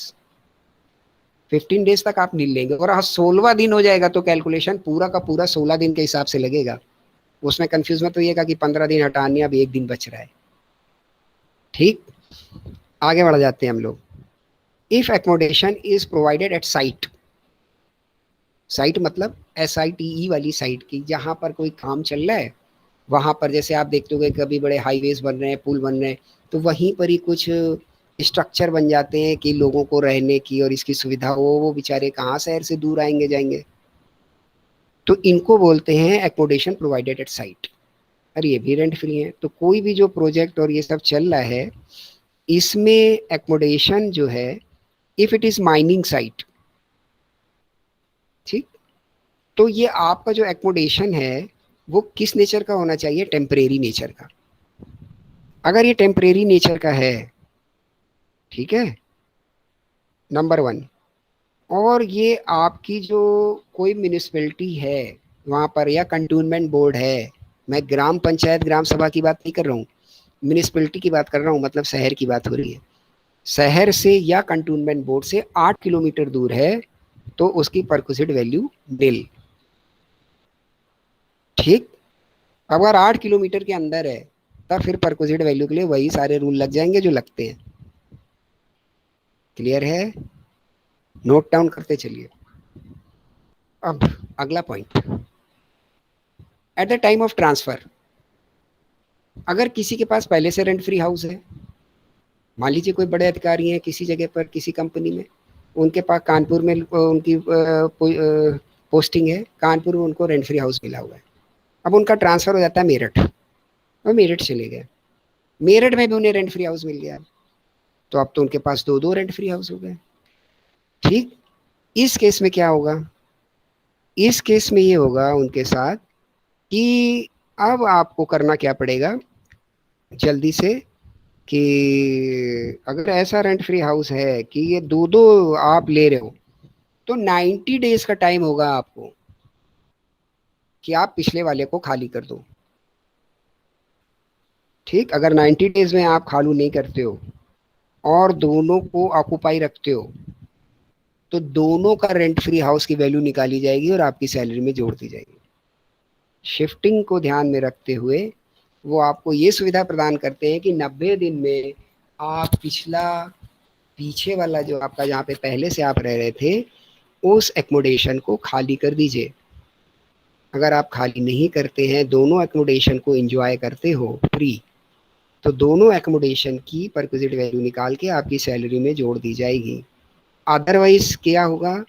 15 days तक आप नील लेंगे, और 16वां दिन हो जाएगा तो कैलकुलेशन पूरा का पूरा 16 दिन के हिसाब से लगेगा। उसमें कंफ्यूज मत होइएगा कि 15 दिन हटाने अब एक दिन बच रहा है। ठीक, आगे बढ़ जाते हैं हम लोग। If accommodation is provided eight site, site मतलब SITE वाली साइट की, जहां पर कोई काम चल रहा है वहां पर, जैसे आप देखते हो कभी बड़े हाईवेज बन रहे हैं, पुल बन रहे हैं, तो वहीं पर ही कुछ स्ट्रक्चर बन जाते हैं कि लोगों को रहने की और इसकी सुविधा हो, वो बेचारे कहाँ शहर से दूर आएंगे जाएंगे, तो इनको बोलते हैं एकोमोडेशन प्रोवाइडेड एट साइट। और ये भी रेंट फ्री है। तो कोई भी जो प्रोजेक्ट और ये सब चल रहा है इसमें एकोमोडेशन जो है, if it is mining site, ठीक, तो ये आपका जो एकोमोडेशन है वो किस नेचर का होना चाहिए? टेम्परेरी नेचर का। अगर ये टेम्परेरी नेचर का है, ठीक है, नंबर वन, और ये आपकी जो कोई म्यूनिसिपैलिटी है वहाँ पर, या कंटोनमेंट बोर्ड है, मैं ग्राम पंचायत ग्राम सभा की बात नहीं कर रहा हूँ, म्यूनिसिपैलिटी की बात कर रहा हूँ, मतलब शहर की बात हो रही है, शहर से या कंटोनमेंट बोर्ड से 8 किलोमीटर दूर है, तो उसकी परक्विजिट वैल्यू निल। ठीक, अगर 8 किलोमीटर के अंदर है तब फिर परक्विजिट वैल्यू के लिए वही सारे रूल लग जाएंगे जो लगते हैं। क्लियर है? नोट डाउन करते चलिए। अब अगला point, at the time of transfer, अगर किसी के पास पहले से रेंट फ्री हाउस है, मान लीजिए कोई बड़े अधिकारी हैं किसी जगह पर, किसी कंपनी में, उनके पास कानपुर में उनकी पोस्टिंग है, कानपुर में उनको रेंट फ्री हाउस मिला हुआ है, अब उनका ट्रांसफर हो जाता है मेरठ, और मेरठ चले गए, मेरठ में भी उन्हें रेंट फ्री हाउस मिल गया, तो अब तो उनके पास दो दो रेंट फ्री हाउस हो गए। ठीक, इस केस में क्या होगा? इस केस में ये होगा उनके साथ कि अब आपको करना क्या पड़ेगा जल्दी से, कि अगर ऐसा रेंट फ्री हाउस है कि ये दो दो आप ले रहे हो, तो 90 डेज का टाइम होगा आपको कि आप पिछले वाले को खाली कर दो। ठीक, अगर 90 डेज में आप खाली नहीं करते हो और दोनों को ऑक्यूपाई रखते हो, तो दोनों का रेंट फ्री हाउस की वैल्यू निकाली जाएगी और आपकी सैलरी में जोड़ दी जाएगी। शिफ्टिंग को ध्यान में रखते हुए वो आपको ये सुविधा प्रदान करते हैं कि 90 दिन में आप पिछला, पीछे वाला जो आपका, जहाँ पे पहले से आप रह रहे थे, उस एकोमोडेशन को खाली कर दीजिए। अगर आप खाली नहीं करते हैं, दोनों एकोमोडेशन को एंजॉय करते हो फ्री, तो दोनों एकोमोडेशन की परक्विजिट वैल्यू निकाल के आपकी सैलरी में जोड़ दी जाएगी। अदरवाइज क्या होगा?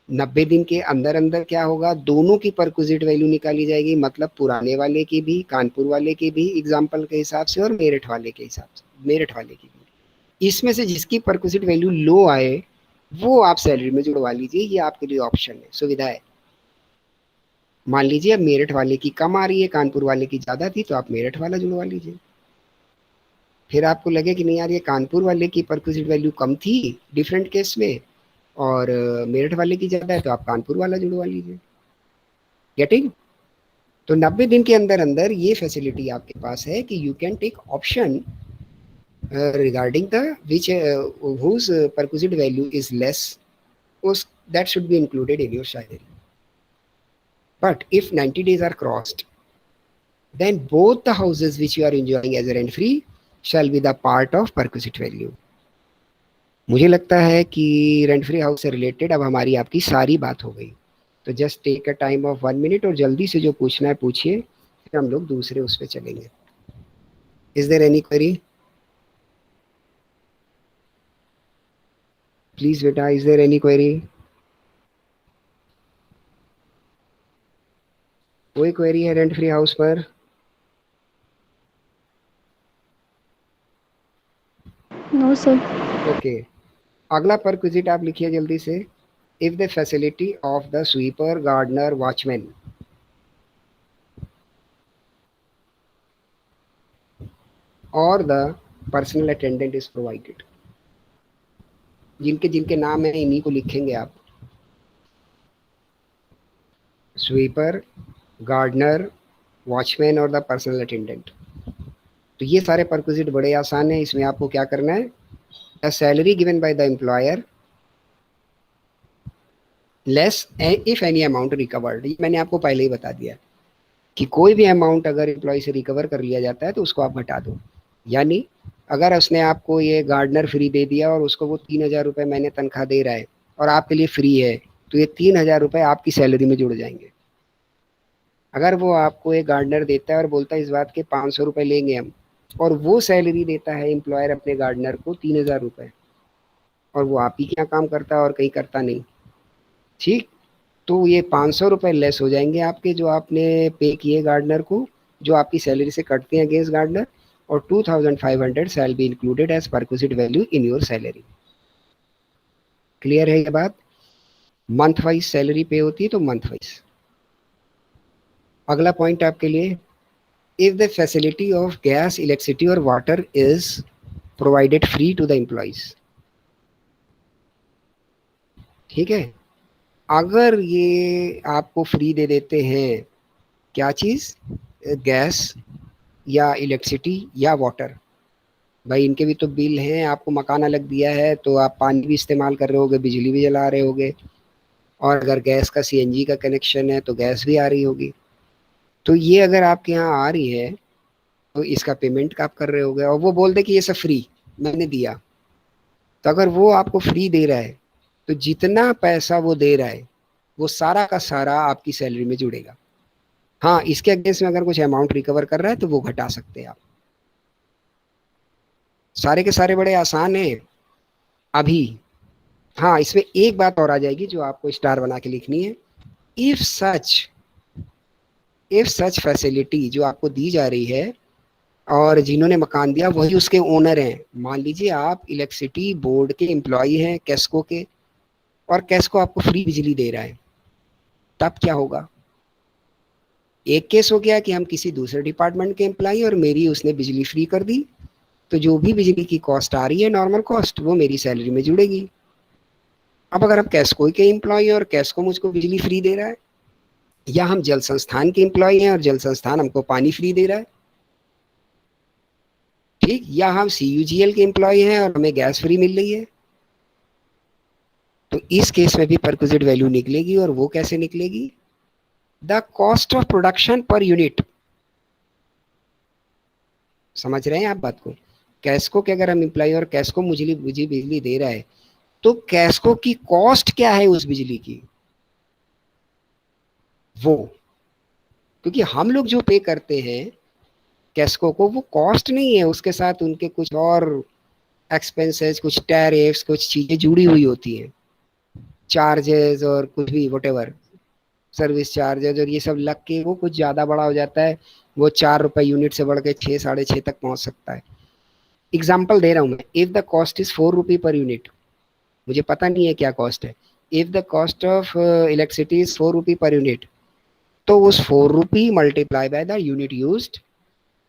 90 दिन के अंदर अंदर क्या होगा? दोनों की परक्विजिट वैल्यू निकाली जाएगी, मतलब पुराने वाले की भी, कानपुर वाले की भी एग्जाम्पल के हिसाब से, और मेरठ वाले के हिसाब से, मेरठ वाले की भी। इसमें से जिसकी परक्विजिट वैल्यू लो आए वो आप सैलरी में जुड़वा लीजिए, ये आपके लिए ऑप्शन है, सुविधा है। मान लीजिए अब मेरठ वाले की कम आ रही है, कानपुर वाले की ज़्यादा थी, तो आप मेरठ वाला जुड़वा लीजिए। फिर आपको लगे कि नहीं यार, ये कानपुर वाले की परक्विजिट वैल्यू कम थी डिफरेंट केस में, और मेरठ वाले की ज़्यादा है, तो आप कानपुर वाला जुड़वा लीजिए। गेटिंग? तो 90 दिन के अंदर अंदर ये फैसिलिटी आपके पास है कि you can take option regarding the which whose perquisite value is less, that should be included in your salary. But if 90 days are crossed, then both the houses which you are enjoying as a rent free shall be the part of perquisite value. मुझे लगता है कि rent free house से related अब हमारी आपकी सारी बात हो गई। तो just take a time of 1 minute और जल्दी से जो पूछना है पूछिए, फिर हम लोग दूसरे उस पर चलेंगे। Is there any query? Please बेटा, इज देयर एनी क्वेरी? कोई क्वेरी है रेंट फ्री हाउस पर? No sir. ओके, अगला परक्विजिट आप लिखिए जल्दी से। If the facility of the sweeper, gardener, watchman और the personal attendant is provided, जिनके जिनके नाम है इन्हीं को लिखेंगे आप। स्वीपर, गार्डनर, वॉचमैन और द पर्सनल अटेंडेंट। तो ये सारे परक्विजिट बड़े आसान है। इसमें आपको क्या करना है? The salary given by the employer less if any amount recovered. ये मैंने आपको पहले ही बता दिया कि कोई भी अमाउंट अगर एम्प्लॉय से रिकवर कर लिया जाता है तो उसको आप घटा दो। यानी अगर उसने आपको ये गार्डनर फ्री दे दिया और उसको वो 3,000 रुपये महीने तनख्वाह दे रहा है और आपके लिए फ्री है, तो ये 3,000 रुपये आपकी सैलरी में जुड़ जाएंगे। अगर वो आपको एक गार्डनर देता है और बोलता है इस बात के 500 रुपये लेंगे हम, और वो सैलरी देता है एम्प्लॉयर अपने गार्डनर को 3,000 रुपये, और वो आप ही के यहाँ काम करता है और कहीं करता नहीं, ठीक, तो ये 500 रुपये लेस हो जाएंगे आपके, जो आपने पे किए गार्डनर को, जो आपकी सैलरी से कटते हैं अगेंस्ट गार्डनर, और 2500 shall be included as perquisite value in your salary. Clear है ये बात? मंथ वाइज सैलरी पे होती है तो मंथ वाइज। अगला पॉइंट आपके लिए, if the facility of gas, electricity और water is provided free to the employees. ठीक है, अगर ये आपको फ्री दे देते हैं, क्या चीज, गैस या इलेक्ट्रिसिटी या वाटर, भाई इनके भी तो बिल हैं, आपको मकान अलग दिया है तो आप पानी भी इस्तेमाल कर रहे होगे, बिजली भी जला रहे होगे, और अगर गैस का सीएनजी का कनेक्शन है तो गैस भी आ रही होगी। तो ये अगर आपके यहाँ आ रही है तो इसका पेमेंट आप कर रहे होगे, और वो बोल दे कि ये सब फ्री मैंने दिया, तो अगर वो आपको फ्री दे रहा है तो जितना पैसा वो दे रहा है वो सारा का सारा आपकी सैलरी में जुड़ेगा। हाँ, इसके अगेंस्ट में अगर कुछ अमाउंट रिकवर कर रहा है तो वो घटा सकते हैं आप। सारे के सारे बड़े आसान है अभी। हाँ, इसमें एक बात और आ जाएगी जो आपको स्टार बना के लिखनी है। इफ सच फैसिलिटी जो आपको दी जा रही है और जिन्होंने मकान दिया वही उसके ओनर हैं, मान लीजिए आप इलेक्ट्रिसिटी बोर्ड के एम्प्लॉय हैं कैस्को के, और कैस्को आपको फ्री बिजली दे रहा है, तब क्या होगा? एक केस हो गया कि हम किसी दूसरे डिपार्टमेंट के एम्प्लॉय और मेरी उसने बिजली फ्री कर दी, तो जो भी बिजली की कॉस्ट आ रही है नॉर्मल कॉस्ट वो मेरी सैलरी में जुड़ेगी। अब अगर हम कैस्को के एम्प्लॉय हैं और कैस्को मुझको बिजली फ्री दे रहा है, या हम जल संस्थान के एम्प्लॉय हैं और जल संस्थान हमको पानी फ्री दे रहा है, ठीक, या हम सीयूजीएल के एम्प्लॉय हैं और हमें गैस फ्री मिल रही है, तो इस केस में भी परक्विजिट वैल्यू निकलेगी। और वो कैसे निकलेगी? The cost of production per unit. समझ रहे हैं आप बात को? कैस्को के अगर हम एम्प्लॉय और कैस्को मुझे बिजली दे रहा है, तो कैस्को की कॉस्ट क्या है उस बिजली की, वो, क्योंकि हम लोग जो पे करते हैं कैस्को को वो कॉस्ट नहीं है, उसके साथ उनके कुछ और एक्सपेंसेस, कुछ टैरिफ्स, कुछ चीजें जुड़ी हुई होती हैं, चार्जेस और कुछ भी वटेवर, सर्विस चार्जेस, और ये सब लग के वो कुछ ज़्यादा बड़ा हो जाता है। वो 4 रुपए यूनिट से बढ़ के 6, 6.5 तक पहुंच सकता है। एग्जाम्पल दे रहा हूँ मैं, if the cost is 4 rupee per unit, मुझे पता नहीं है क्या कॉस्ट है, if the cost of electricity is 4 rupee per unit, तो उस 4 rupee multiply by the unit used,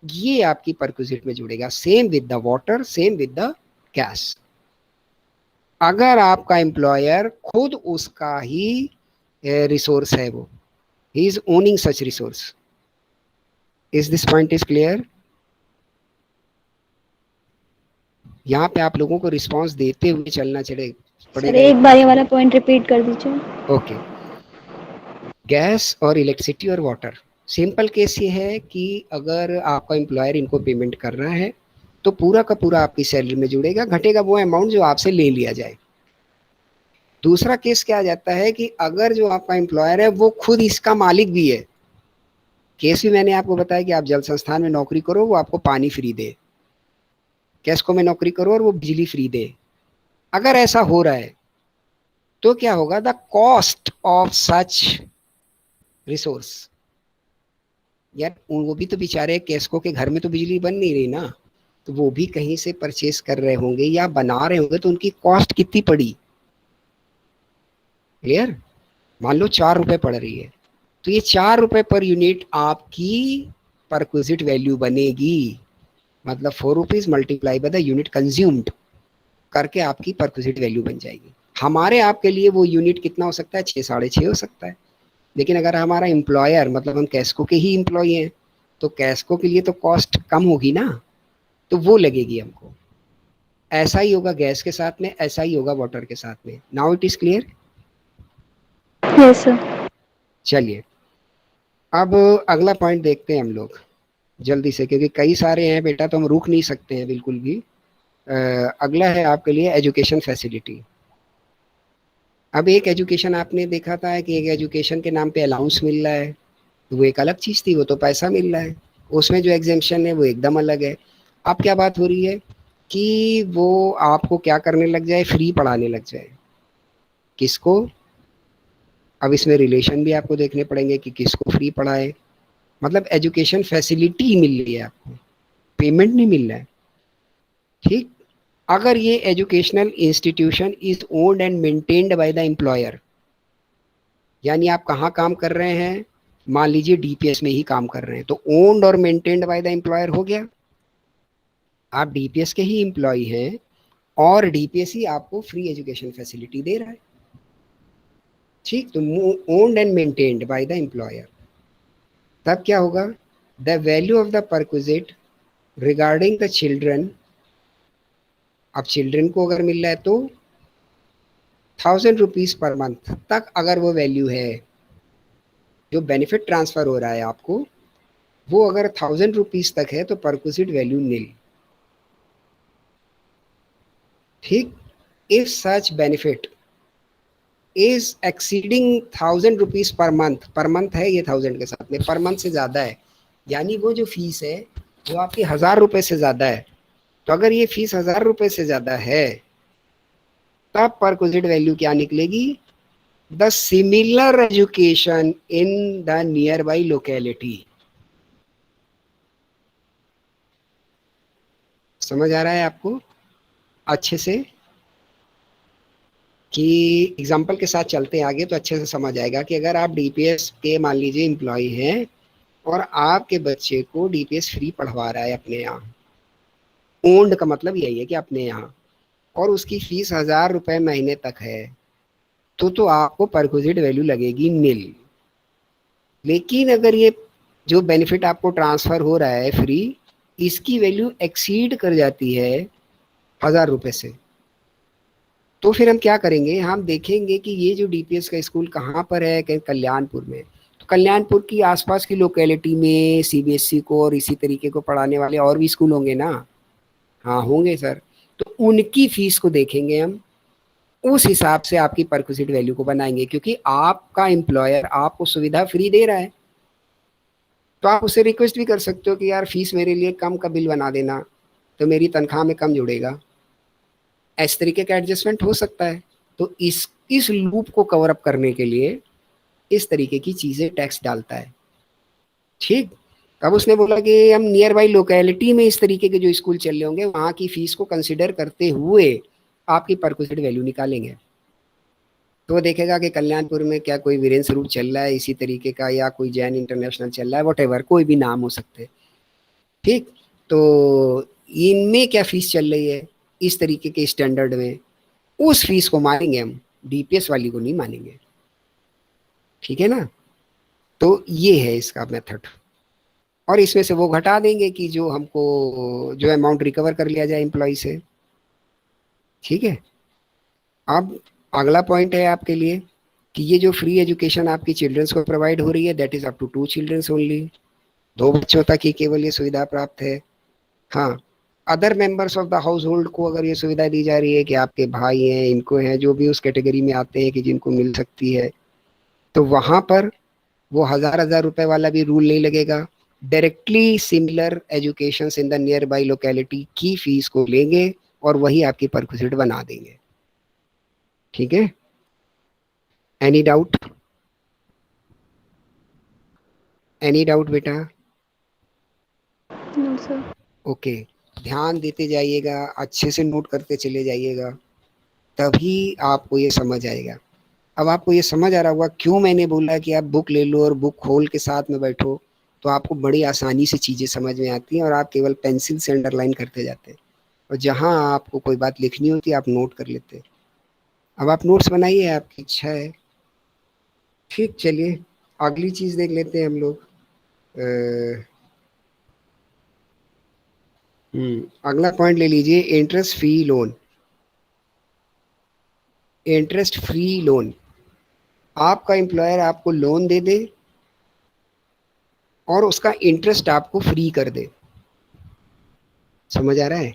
ये आपकी परक्विजिट में जुड़ेगा। Same with the water, same with the gas. अगर आपका एम्प्लॉयर खुद उसका ही रिसोर्स है, वो ही is owning such resource. Is this point is clear? यहाँ पे आप लोगों को रिस्पांस देते हुए चलना सर पड़ेगा। एक बार ये वाला पॉइंट रिपीट कर दीजिए। ओके, गैस और इलेक्ट्रिसिटी और वाटर, सिंपल केस ये है कि अगर आपका एम्प्लॉयर इनको पेमेंट कर रहा है तो पूरा का पूरा आपकी सैलरी में जुड़ेगा, घटेगा वो अमाउंट जो आपसे ले लिया जाए। दूसरा केस क्या आ जाता है कि अगर जो आपका एम्प्लॉयर है वो खुद इसका मालिक भी है, केस भी मैंने आपको बताया कि आप जल संस्थान में नौकरी करो वो आपको पानी फ्री दे, कैस्को में नौकरी करो और वो बिजली फ्री दे, अगर ऐसा हो रहा है तो क्या होगा? The cost of such resource, यार वो भी तो बेचारे कैस्को के घर में तो बिजली बन नहीं रही ना, तो वो भी कहीं से परचेस कर रहे होंगे या बना रहे होंगे, तो उनकी कॉस्ट कितनी पड़ी? क्लियर? मान लो 4 रुपए पड़ रही है, तो ये 4 रुपए पर यूनिट आपकी परक्विजिट वैल्यू बनेगी, मतलब 4 rupees multiply by the unit consumed करके आपकी परक्विजिट वैल्यू बन जाएगी। हमारे आपके लिए वो यूनिट कितना हो सकता है? 6, 6.5 हो सकता है। लेकिन अगर हमारा एम्प्लॉयर, मतलब हम कैस्को के ही एम्प्लॉय हैं, तो कैस्को के लिए तो कॉस्ट कम होगी ना, तो वो लगेगी हमको। ऐसा ही होगा गैस के साथ में, ऐसा ही होगा वाटर के साथ में। Now it is clear? Yes sir. चलिए अब अगला पॉइंट देखते हैं हम लोग जल्दी से, क्योंकि कई सारे हैं बेटा तो हम रुक नहीं सकते हैं बिल्कुल भी। अगला है आपके लिए एजुकेशन फैसिलिटी। अब एक एजुकेशन आपने देखा था कि एक एजुकेशन के नाम पे अलाउंस मिल रहा है, तो वो एक अलग चीज़ थी, वो तो पैसा मिल रहा है, उसमें जो एग्जेम्पशन है वो एकदम अलग है। अब क्या बात हो रही है कि वो आपको क्या करने लग जाए? फ्री पढ़ाने लग जाए। किसको? अब इसमें रिलेशन भी आपको देखने पड़ेंगे कि किसको फ्री पढ़ाए, मतलब एजुकेशन फैसिलिटी मिल रही है आपको, पेमेंट नहीं मिल रहा है। ठीक, अगर ये educational institution is owned and maintained by the employer, यानी आप कहाँ काम कर रहे हैं, मान लीजिए डीपीएस में ही काम कर रहे हैं, तो ओन्ड और मेंटेन्ड बाय द एम्प्लॉयर हो गया, आप डीपीएस के ही एम्प्लॉय हैं और डीपीएस ही आपको फ्री एजुकेशन फैसिलिटी दे रहा है। ठीक, तो owned and maintained by the employer, तब क्या होगा, the value of the perquisite regarding the children, अब चिल्ड्रन को अगर मिल रहा है तो 1000 रुपीज पर मंथ तक अगर वो वैल्यू है, जो बेनिफिट ट्रांसफर हो रहा है आपको, वो अगर 1000 रुपीज तक है तो परक्विजिट वैल्यू नील। ठीक, if such benefit is exceeding 1000 rupees per month है, ये 1000 के साथ में पर मंथ से ज्यादा है, यानी वो जो फीस है वो आपकी 1000 रुपए से ज्यादा है, तो अगर ये फीस 1000 रुपए से ज्यादा है तब परक्विजिट वैल्यू क्या निकलेगी, the similar education in the near by locality. समझ आ रहा है आपको अच्छे से, कि एग्जाम्पल के साथ चलते हैं आगे तो अच्छे से समझ आएगा कि अगर आप डीपीएस के मान लीजिए एम्प्लॉय हैं और आपके बच्चे को डीपीएस फ्री पढ़वा रहा है अपने यहाँ, ओन्ड का मतलब यही है कि अपने यहाँ, और उसकी फीस 1000 रुपए महीने तक है, तो आपको परक्विजिट वैल्यू लगेगी नील। लेकिन अगर ये जो बेनिफिट आपको ट्रांसफर हो रहा है फ्री, इसकी वैल्यू एक्सीड कर जाती है 1000 रुपए से, तो फिर हम क्या करेंगे, हम देखेंगे कि ये जो डीपीएस का स्कूल कहाँ पर है, कहीं कल्याणपुर में, तो कल्याणपुर की आसपास की लोकेलिटी में सीबीएसई को और इसी तरीके को पढ़ाने वाले और भी स्कूल होंगे ना, हाँ होंगे सर, तो उनकी फीस को देखेंगे हम, उस हिसाब से आपकी परक्विजिट वैल्यू को बनाएंगे, क्योंकि आपका एम्प्लॉयर आपको सुविधा फ्री दे रहा है, तो आप उससे रिक्वेस्ट भी कर सकते हो कि यार फीस मेरे लिए कम का बिल बना देना, तो मेरी तनख्वाह में कम जुड़ेगा, इस तरीके का एडजस्टमेंट हो सकता है। तो इस लूप को कवर अप करने के लिए इस तरीके की चीजें टैक्स डालता है। ठीक, अब उसने बोला कि हम नियर बाई लोकेलिटी में इस तरीके के जो स्कूल चल रहे होंगे वहां की फीस को कंसिडर करते हुए आपकी परक्विजिट वैल्यू निकालेंगे, तो वो देखेगा कि कल्याणपुर में क्या कोई वीरेंद्र स्वरूप चल रहा है इसी तरीके का, या कोई जैन इंटरनेशनल चल रहा है, वट कोई भी नाम हो सकते हैं। ठीक, तो इनमें क्या फीस चल रही है इस तरीके के स्टैंडर्ड में, उस फीस को मानेंगे हम, डीपीएस वाली को नहीं मानेंगे। ठीक है ना, तो ये है इसका मेथड, और इसमें से वो घटा देंगे कि जो हमको जो अमाउंट रिकवर कर लिया जाए एम्प्लॉय से। ठीक है, अब अगला पॉइंट है आपके लिए कि ये जो फ्री एजुकेशन आपकी चिल्ड्रंस को प्रोवाइड हो रही है, that is up to 2 childrens only, 2 बच्चों तक ही केवल ये सुविधा प्राप्त है। हाँ, other members of the house hold को अगर ये सुविधा दी जा रही है कि आपके भाई हैं, इनको हैं, जो भी उस कैटेगरी में आते हैं कि जिनको मिल सकती है, तो वहां पर वो 1000 रुपए वाला भी रूल नहीं लगेगा, directly similar education in the near by locality की फीस को लेंगे और वही आपकी परक्विजिट बना देंगे। ठीक है, एनी डाउट, एनी डाउट बेटा? No sir. ओके, ध्यान देते जाइएगा, अच्छे से नोट करते चले जाइएगा, तभी आपको ये समझ आएगा। अब आपको ये समझ आ रहा होगा क्यों मैंने बोला कि आप बुक ले लो और बुक खोल के साथ में बैठो, तो आपको बड़ी आसानी से चीज़ें समझ में आती हैं और आप केवल पेंसिल से अंडरलाइन करते जाते हैं, और जहाँ आपको कोई बात लिखनी होती है आप नोट कर लेते हैं। अब आप नोट्स बनाइए, आपकी इच्छा है। ठीक, चलिए अगली चीज़ देख लेते हैं हम लोग। अगला पॉइंट ले लीजिए, interest free loan. Interest free loan, आपका एम्प्लॉयर आपको लोन दे दे और उसका इंटरेस्ट आपको फ्री कर दे। समझ आ रहा है,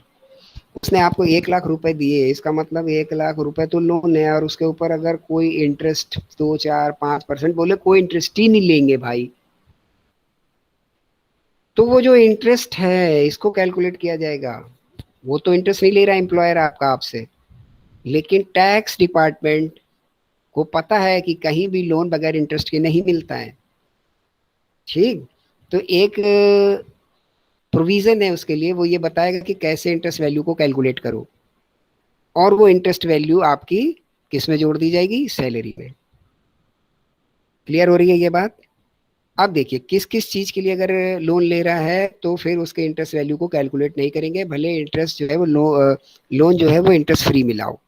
उसने आपको 1 लाख रुपए दिए, इसका मतलब 1 लाख रुपए तो लोन है, और उसके ऊपर अगर कोई इंटरेस्ट 2 4 5% बोले, कोई इंटरेस्ट ही नहीं लेंगे भाई, तो वो जो इंटरेस्ट है इसको कैलकुलेट किया जाएगा। वो तो इंटरेस्ट नहीं ले रहा एम्प्लॉयर आपका आपसे, लेकिन टैक्स डिपार्टमेंट को पता है कि कहीं भी लोन बगैर इंटरेस्ट के नहीं मिलता है। ठीक, तो एक प्रोविजन है उसके लिए, वो ये बताएगा कि कैसे इंटरेस्ट वैल्यू को कैलकुलेट करो, और वो इंटरेस्ट वैल्यू आपकी किस में जोड़ दी जाएगी, सैलरी में। क्लियर हो रही है ये बात? अब देखिए किस किस चीज के लिए अगर लोन ले रहा है तो फिर उसके इंटरेस्ट वैल्यू को कैलकुलेट नहीं करेंगे, भले इंटरेस्ट जो है वो लोन जो है वो इंटरेस्ट फ्री मिलाओ।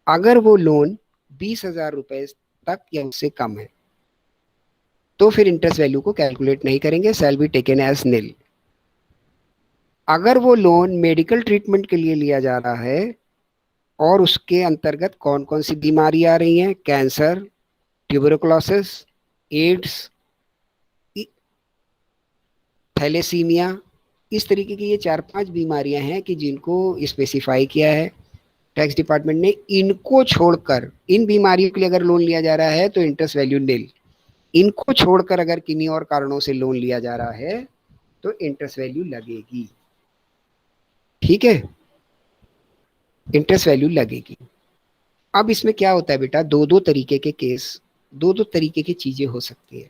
अगर वो लोन 20,000 रुपए तक या उससे कम है तो फिर इंटरेस्ट वैल्यू को कैलकुलेट नहीं करेंगे, शैल बी टेकन एज निल। अगर वो लोन मेडिकल ट्रीटमेंट के लिए लिया जा रहा है और उसके अंतर्गत कौन कौन सी बीमारी आ रही हैं, कैंसर, ट्यूबरकुलोसिस, एड्स, थैलेसीमिया, इस तरीके की ये 4-5 बीमारियां हैं कि जिनको स्पेसिफाई किया है टैक्स डिपार्टमेंट ने। इनको छोड़कर, इन बीमारियों के लिए अगर लोन लिया जा रहा है तो इंटरेस्ट वैल्यू निल। इनको छोड़कर अगर किन्हीं और कारणों से लोन लिया जा रहा है तो इंटरेस्ट वैल्यू लगेगी। ठीक है, इंटरेस्ट वैल्यू लगेगी। अब इसमें क्या होता है बेटा, दो दो तरीके के केस, दो दो तरीके की चीजें हो सकती है।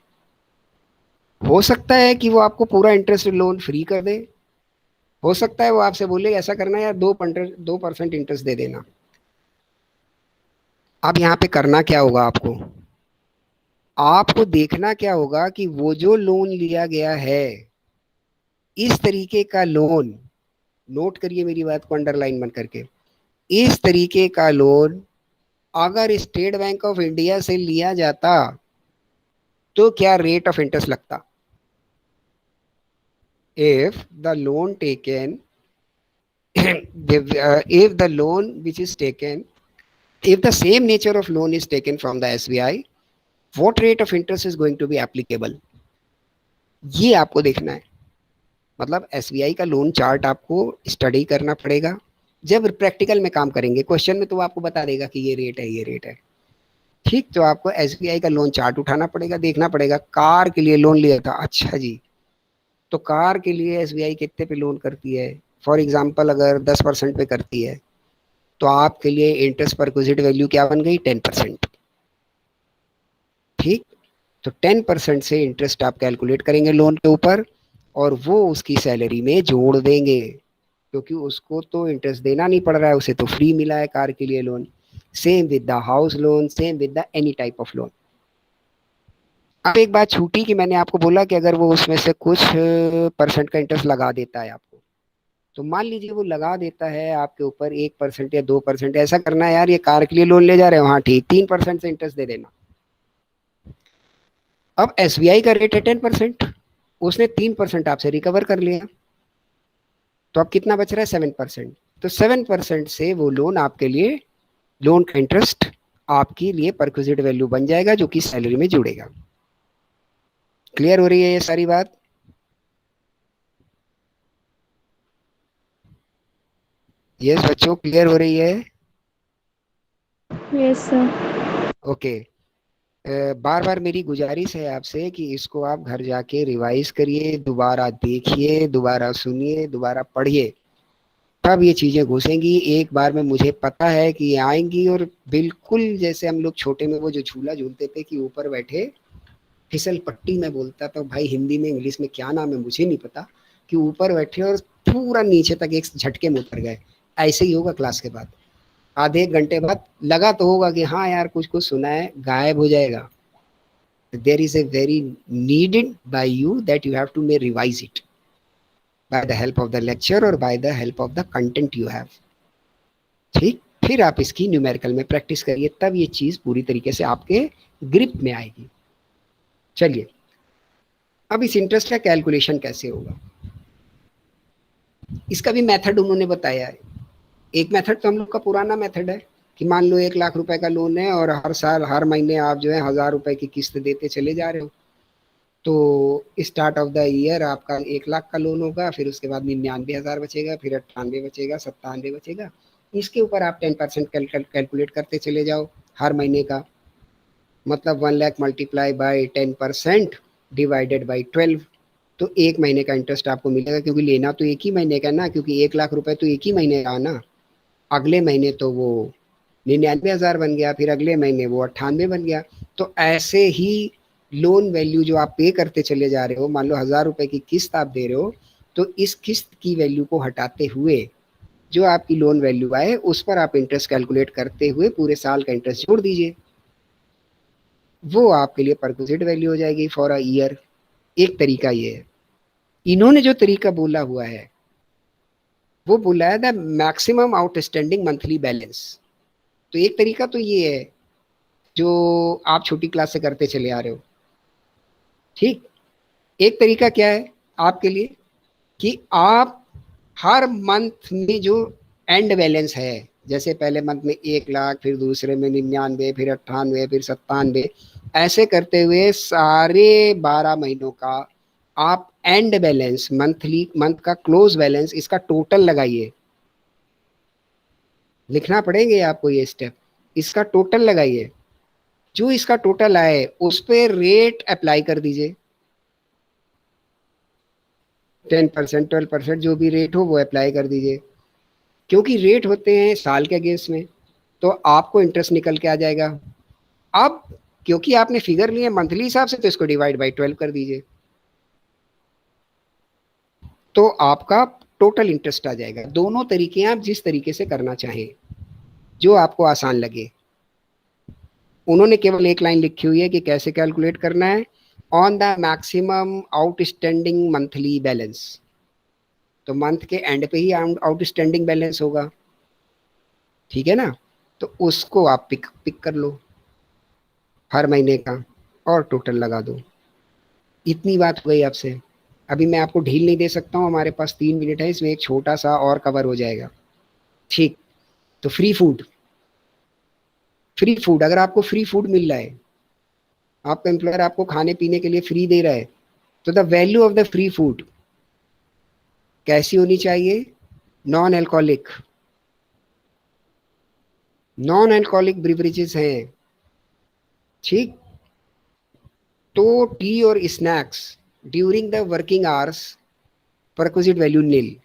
हो सकता है कि वो आपको पूरा इंटरेस्ट लोन फ्री कर दे, हो सकता है वो आपसे बोले ऐसा करना यार 2% इंटरेस्ट दे देना। अब यहाँ पे करना क्या होगा आपको, आपको देखना क्या होगा कि वो जो लोन लिया गया है, इस तरीके का लोन, नोट करिए मेरी बात को अंडरलाइन मत करके, इस तरीके का लोन अगर स्टेट बैंक ऑफ इंडिया से लिया जाता तो क्या रेट ऑफ इंटरेस्ट लगता। If the loan taken if the loan which is taken, if the same nature of loan is taken from the SBI, what rate of interest is going to be applicable, ये आपको देखना है। मतलब SBI का loan chart आपको study करना पड़ेगा। जब प्रैक्टिकल में काम करेंगे, क्वेश्चन में तो वो आपको बता देगा कि ये रेट है, ये रेट है, ठीक। तो आपको SBI का लोन चार्ट उठाना पड़ेगा, देखना पड़ेगा। कार के लिए लोन लिया था, अच्छा जी, तो कार के लिए SBI कितने पे लोन करती है, फॉर एग्जाम्पल अगर 10% पे करती है तो आपके लिए इंटरेस्ट पर रिक्विजिट वैल्यू क्या बन गई, 10%। ठीक, तो 10% से इंटरेस्ट आप कैलकुलेट करेंगे लोन के ऊपर और वो उसकी सैलरी में जोड़ देंगे, क्योंकि उसको तो इंटरेस्ट देना नहीं पड़ रहा है, उसे तो फ्री मिला है कार के लिए loan. Same with the house loan, same with the any type of loan. अब एक बात छूटी कि मैंने आपको बोला कि अगर वो उसमें से कुछ परसेंट का इंटरेस्ट लगा देता है आपको, तो मान लीजिए वो लगा देता है आपके ऊपर 1% या 2%। ऐसा करना है यार, ये कार के लिए लोन ले जा रहे हो, हाँ ठीक, 3% से इंटरेस्ट दे देना। अब SBI का रेट है 10%, उसने 3% आपसे रिकवर कर लिया, तो अब कितना बच रहा है, 7%। तो 7% से वो लोन आपके लिए, लोन का इंटरेस्ट आपके लिए परक्विजिट वैल्यू बन जाएगा, जो कि सैलरी में जुड़ेगा। क्लियर हो रही है ये सारी बात? यस बच्चों, क्लियर हो रही है? Yes sir. ओके। बार बार मेरी गुजारिश है आपसे कि इसको आप घर जाके रिवाइज करिए, दोबारा देखिए, दोबारा सुनिए, दोबारा पढ़िए, तब ये चीजें घुसेंगी एक बार में। मुझे पता है कि ये आएंगी, और बिल्कुल जैसे हम लोग छोटे में वो जो झूला झूलते थे कि ऊपर बैठे फिसल पट्टी, में बोलता था भाई हिंदी में, इंग्लिश में क्या नाम है मुझे नहीं पता, कि ऊपर बैठे और पूरा नीचे तक एक झटके में उतर गए। ऐसे ही होगा क्लास के बाद, आधे एक घंटे बाद लगा तो होगा कि हाँ यार कुछ कुछ सुना है, गायब हो जाएगा। There is a very needed by you that you have to may revise it by the help of the lecture और by the help of the content you have. ठीक, फिर आप इसकी न्यूमेरिकल में प्रैक्टिस करिए, तब ये चीज पूरी तरीके से आपके ग्रिप में आएगी। चलिए, अब इस इंटरेस्ट का कैलकुलेशन कैसे होगा, इसका भी मेथड उन्होंने बताया है। एक मेथड तो हम लोग का पुराना मेथड है कि मान लो 1 लाख रुपए का लोन है और हर साल हर महीने आप जो है 1,000 रुपए की किस्त देते चले जा रहे हो, तो स्टार्ट ऑफ द ईयर आपका 1 लाख का लोन होगा, फिर उसके बाद 99,000 बचेगा, फिर 98 बचेगा, 97 बचेगा। इसके ऊपर आप 10% कैलकुलेट करते चले जाओ हर महीने का, मतलब 1 lakh multiply by 10% divided by 12, तो एक महीने का इंटरेस्ट आपको मिलेगा, क्योंकि लेना तो एक ही महीने का ना, क्योंकि 1 लाख रुपए तो एक ही महीने का ना। अगले महीने तो वो 99,000 बन गया, फिर अगले महीने वो 98 बन गया। तो ऐसे ही लोन वैल्यू जो आप पे करते चले जा रहे हो, मान लो 1,000 रुपए की किस्त आप दे रहे हो, तो इस किस्त की वैल्यू को हटाते हुए जो आपकी लोन वैल्यू आए उस पर आप इंटरेस्ट कैलकुलेट करते हुए पूरे साल का इंटरेस्ट जोड़ दीजिए, वो आपके लिए परक्विजिट वैल्यू हो जाएगी फॉर अ ईयर। एक तरीका ये है। इन्होंने जो तरीका बोला हुआ है वो बोला है the maximum outstanding monthly balance. तो एक तरीका तो ये है जो आप छोटी क्लास से करते चले आ रहे हो, ठीक। एक तरीका क्या है आपके लिए कि आप हर मंथ में जो एंड बैलेंस है, जैसे पहले मंथ में 1 लाख, फिर दूसरे में 99, फिर 98, फिर 97, ऐसे करते हुए सारे 12 महीनों का आप एंड बैलेंस, मंथ का क्लोज बैलेंस, इसका टोटल लगाइए। लिखना पड़ेंगे आपको ये स्टेप, इसका टोटल लगाइए। जो इसका टोटल आए उस पर रेट अप्लाई कर दीजिए, 10%, 12%, जो भी रेट हो वो अप्लाई कर दीजिए। क्योंकि रेट होते हैं साल के अगेंस्ट में, तो आपको इंटरेस्ट निकल के आ जाएगा। अब क्योंकि आपने फिगर लिए मंथली हिसाब से, तो इसको डिवाइड बाई 12 कर दीजिए, तो आपका टोटल इंटरेस्ट आ जाएगा। दोनों तरीके आप जिस तरीके से करना चाहें, जो आपको आसान लगे। उन्होंने केवल एक लाइन लिखी हुई है कि कैसे कैलकुलेट करना है, on the maximum outstanding monthly balance. तो मंथ के एंड पे ही आउटस्टैंडिंग बैलेंस होगा, ठीक है ना। तो उसको आप पिक कर लो हर महीने का और टोटल लगा दो। इतनी बात हो गई आपसे। अभी मैं आपको ढील नहीं दे सकता हूँ, हमारे पास 3 मिनट है, इसमें एक छोटा सा और कवर हो जाएगा, ठीक। तो फ्री फूड, फ्री फूड, अगर आपको फ्री फूड मिल रहा है, आपका एम्प्लॉयर आपको खाने पीने के लिए फ्री दे रहा है, तो the value of the free food कैसी होनी चाहिए? Non alcoholic, non alcoholic beverages हैं, ठीक। तो टी और snacks during the working hours, perquisite value nil,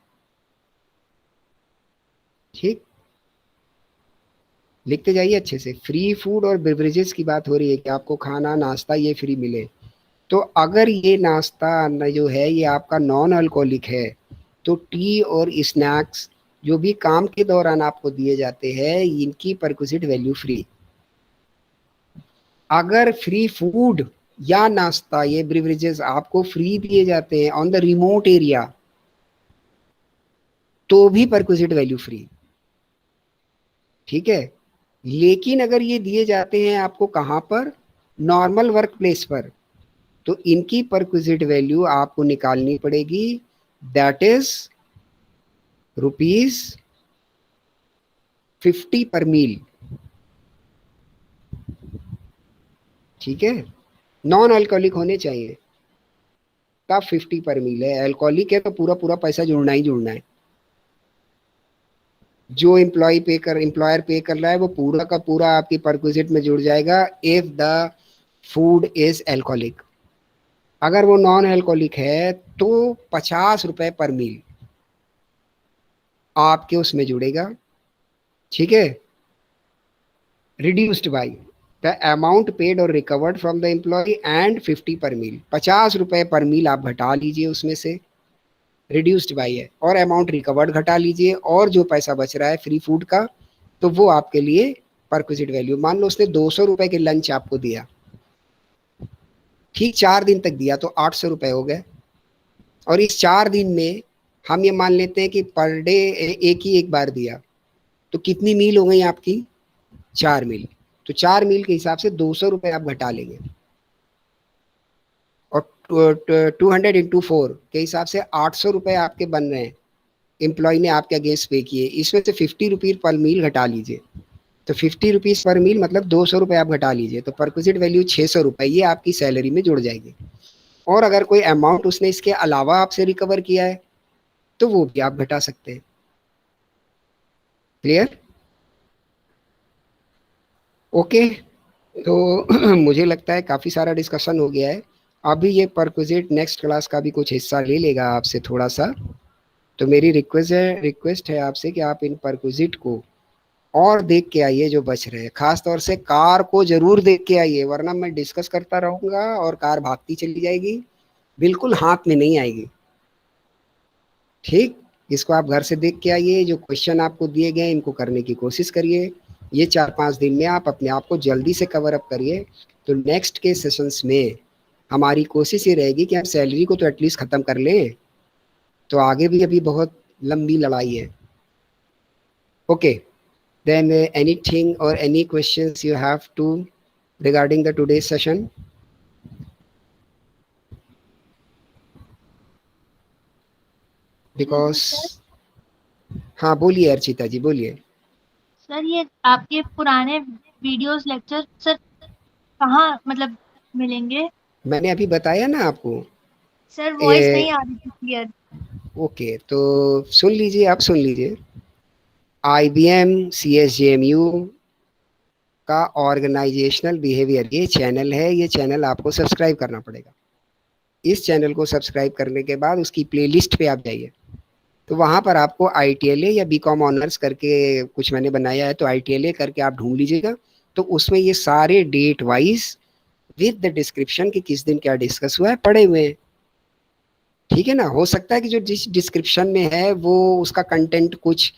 ठीक। लिखते जाइए अच्छे से। फ्री फूड और बेवरेजेस की बात हो रही है कि आपको खाना नाश्ता ये फ्री मिले। तो अगर ये नाश्ता जो है ये आपका नॉन अल्कोहलिक है, तो टी और स्नैक्स जो भी काम के दौरान आपको दिए जाते हैं, इनकी परक्विजिट वैल्यू फ्री। अगर फ्री फूड या नाश्ता, ये ब्रिवरेजेस आपको फ्री दिए जाते हैं ऑन द रिमोट एरिया, तो भी परक्विजिट वैल्यू फ्री, ठीक है। लेकिन अगर ये दिए जाते हैं आपको कहाँ पर? नॉर्मल वर्क प्लेस पर, तो इनकी परक्विजिट वैल्यू आपको निकालनी पड़ेगी, दैट इज ₹50 पर मील, ठीक है। नॉन अल्कोहलिक होने चाहिए, तब 50 पर मील है। अल्कोहलिक है तो पूरा पूरा पैसा जुड़ना ही जुड़ना है। जो एम्प्लॉयर पे कर रहा है वो पूरा का पूरा आपकी परक्विजिट में जुड़ जाएगा, if the food is alcoholic. अगर वो नॉन अल्कोहलिक है तो ₹50 पर मील आपके उसमें जुड़ेगा, ठीक है। Reduced by the amount paid और recovered from the employ and 50 per meal, ₹50 per मील आप घटा लीजिए उसमें से, रिड्यूस्ड बाई है, और अमाउंट रिकवर्ड घटा लीजिए, और जो पैसा बच रहा है फ्री फूड का, तो वो आपके लिए परक्विजिट वैल्यू। मान लो उसने ₹200 के लंच आपको दिया, ठीक, 4 दिन तक दिया, तो ₹800 हो गए। और इस 4 दिन में हम ये मान लेते हैं कि पर डे एक बार दिया, तो कितनी मील हो गई आपकी? 4 मील। तो 4 मील के हिसाब से ₹200 आप घटा लेंगे, और 200 × 4 के हिसाब से ₹800 आपके बन रहे हैं, एम्प्लॉय ने आपके अगेंस्ट पे किए। इसमें से ₹50 पर मील घटा लीजिए, तो ₹50 पर मील मतलब ₹200 आप घटा लीजिए, तो परक्विजिट वैल्यू ₹600, ये आपकी सैलरी में जुड़ जाएगी। और अगर कोई अमाउंट उसने इसके अलावा आपसे रिकवर किया है तो वो भी आप घटा सकते हैं। क्लियर? ओके। तो मुझे लगता है काफ़ी सारा डिस्कशन हो गया है। अभी ये परक्विजिट नेक्स्ट क्लास का भी कुछ हिस्सा ले लेगा आपसे थोड़ा सा। तो मेरी रिक्वेस्ट है आपसे कि आप इन परक्विजिट को और देख के आइए जो बच रहे हैं, खास तौर से कार को जरूर देख के आइए, वरना मैं डिस्कस करता रहूँगा और कार भागती चली जाएगी, बिल्कुल हाथ में नहीं आएगी। ठीक, इसको आप घर से देख के आइए, जो क्वेश्चन आपको दिए गए इनको करने की कोशिश करिए। ये 4-5 दिन में आप अपने आप को जल्दी से कवर अप करिए। तो नेक्स्ट के सेशंस में हमारी कोशिश ये रहेगी कि आप सैलरी को तो एटलीस्ट खत्म कर लें, तो आगे भी अभी बहुत लंबी लड़ाई है। ओके, देन एनीथिंग और any questions you have to regarding the today session? Because हाँ बोलिए अर्चिता जी, बोलिए। सर ये आपके पुराने वीडियोस लेक्चर सर कहाँ मतलब मिलेंगे? मैंने अभी बताया ना आपको। सर वॉइस नहीं आ रही थी क्लियर। ओके, तो सुन लीजिए, आप सुन लीजिए। IBM CSJMU का ऑर्गेनाइजेशनल बिहेवियर ये चैनल है, ये चैनल आपको सब्सक्राइब करना पड़ेगा। इस चैनल को सब्सक्राइब करने के बाद उसकी प्लेलिस्ट पे आप जाइए, तो वहाँ पर आपको ITLA या BCom ऑनर्स करके कुछ मैंने बनाया है, तो ITLA करके आप ढूंढ लीजिएगा। तो उसमें ये सारे date wise with the description कि किस दिन क्या डिस्कस हुआ है पड़े हुए हैं। ठीक है ना, हो सकता है कि जो जिस डिस्क्रिप्शन में है वो उसका कंटेंट कुछ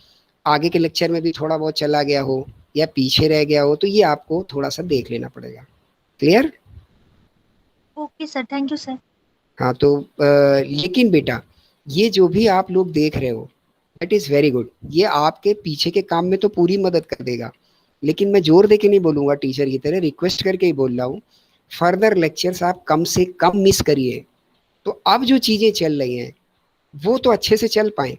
आगे के लेक्चर में भी थोड़ा बहुत चला गया हो या पीछे रह गया हो, तो ये आपको थोड़ा सा देख लेना पड़ेगा। Clear? Okay sir, thank you sir. हाँ, तो लेकिन बेटा ये जो भी आप लोग देख रहे हो दैट इज़ वेरी गुड, ये आपके पीछे के काम में तो पूरी मदद कर देगा, लेकिन मैं जोर दे के नहीं बोलूँगा, टीचर की तरह रिक्वेस्ट करके ही बोल रहा हूँ, फर्दर लेक्चर्स आप कम से कम मिस करिए। तो अब जो चीज़ें चल रही हैं वो तो अच्छे से चल पाए।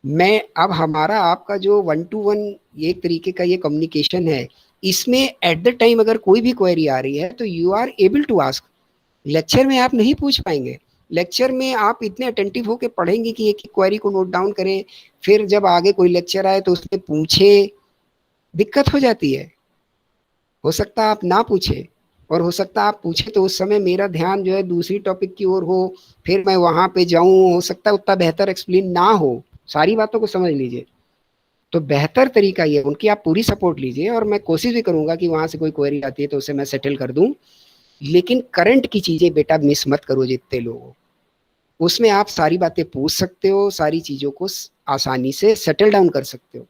मैं अब हमारा आपका जो 1 to 1 एक तरीके का ये कम्युनिकेशन है, इसमें एट द टाइम अगर कोई भी क्वेरी आ रही है तो you are able to ask. Lecture में आप नहीं पूछ पाएंगे, लेक्चर में आप इतने अटेंटिव होकर पढ़ेंगे कि एक एक क्वेरी को नोट डाउन करें, फिर जब आगे कोई लेक्चर आए तो उसमें पूछे, दिक्कत हो जाती है। हो सकता है आप ना पूछे, और हो सकता है आप पूछे तो उस समय मेरा ध्यान जो है दूसरी टॉपिक की ओर हो, फिर मैं वहां पे जाऊं, हो सकता है उतना बेहतर एक्सप्लेन ना हो। सारी बातों को समझ लीजिए। तो बेहतर तरीका ये, उनकी आप पूरी सपोर्ट लीजिए, और मैं कोशिश भी करूंगा कि वहां से कोई क्वेरी आती है तो उसे मैं सेटल कर दूं। लेकिन करंट की चीजें बेटा मिस मत करो। जितने लोग उसमें आप सारी बातें पूछ सकते हो, सारी चीजों को आसानी से सेटल डाउन कर सकते हो।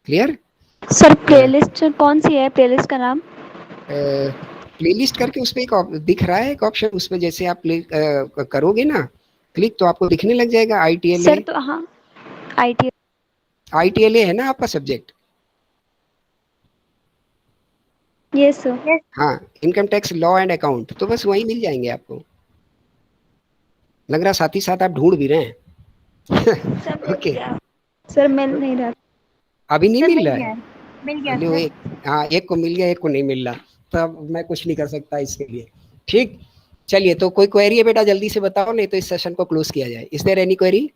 क्लियर? सर प्लेलिस्ट कौन सी है, प्लेलिस्ट का नाम? प्लेलिस्ट करके उसपे एक दिख रहा है एक ऑप्शन, उसमें जैसे आप करोगे ना क्लिक तो आपको दिखने लग जाएगा ITLA। सर तो हाँ, ITLA है ना आपका सब्जेक्ट? Yes sir. हाँ, income tax law and account, तो बस वही मिल जाएंगे आपको। लग रहा साथ ही साथ आप ढूंढ भी रहे हैं। ओके, सर मिल नहीं रहा। अभी नहीं सर मिल मिल रहा गया है? है, मिल गया लो सर। एक, हाँ एक को मिल गया, एक को नहीं मिल रहा, तब मैं कुछ नहीं कर सकता इसके लिए। ठीक, चलिए, तो कोई क्वेरी है बेटा जल्दी से बताओ, नहीं तो इस सेशन को क्लोज किया जाए। Is there any query?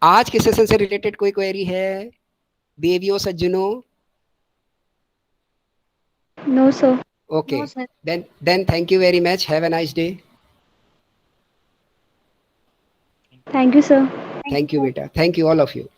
आज के सेशन से रिलेटेड कोई क्वेरी है देवियों सज्जनों? No sir. Okay, no sir. then thank you very much. Have a nice day. Thank you sir. Thank you, beta. Thank you, all of you.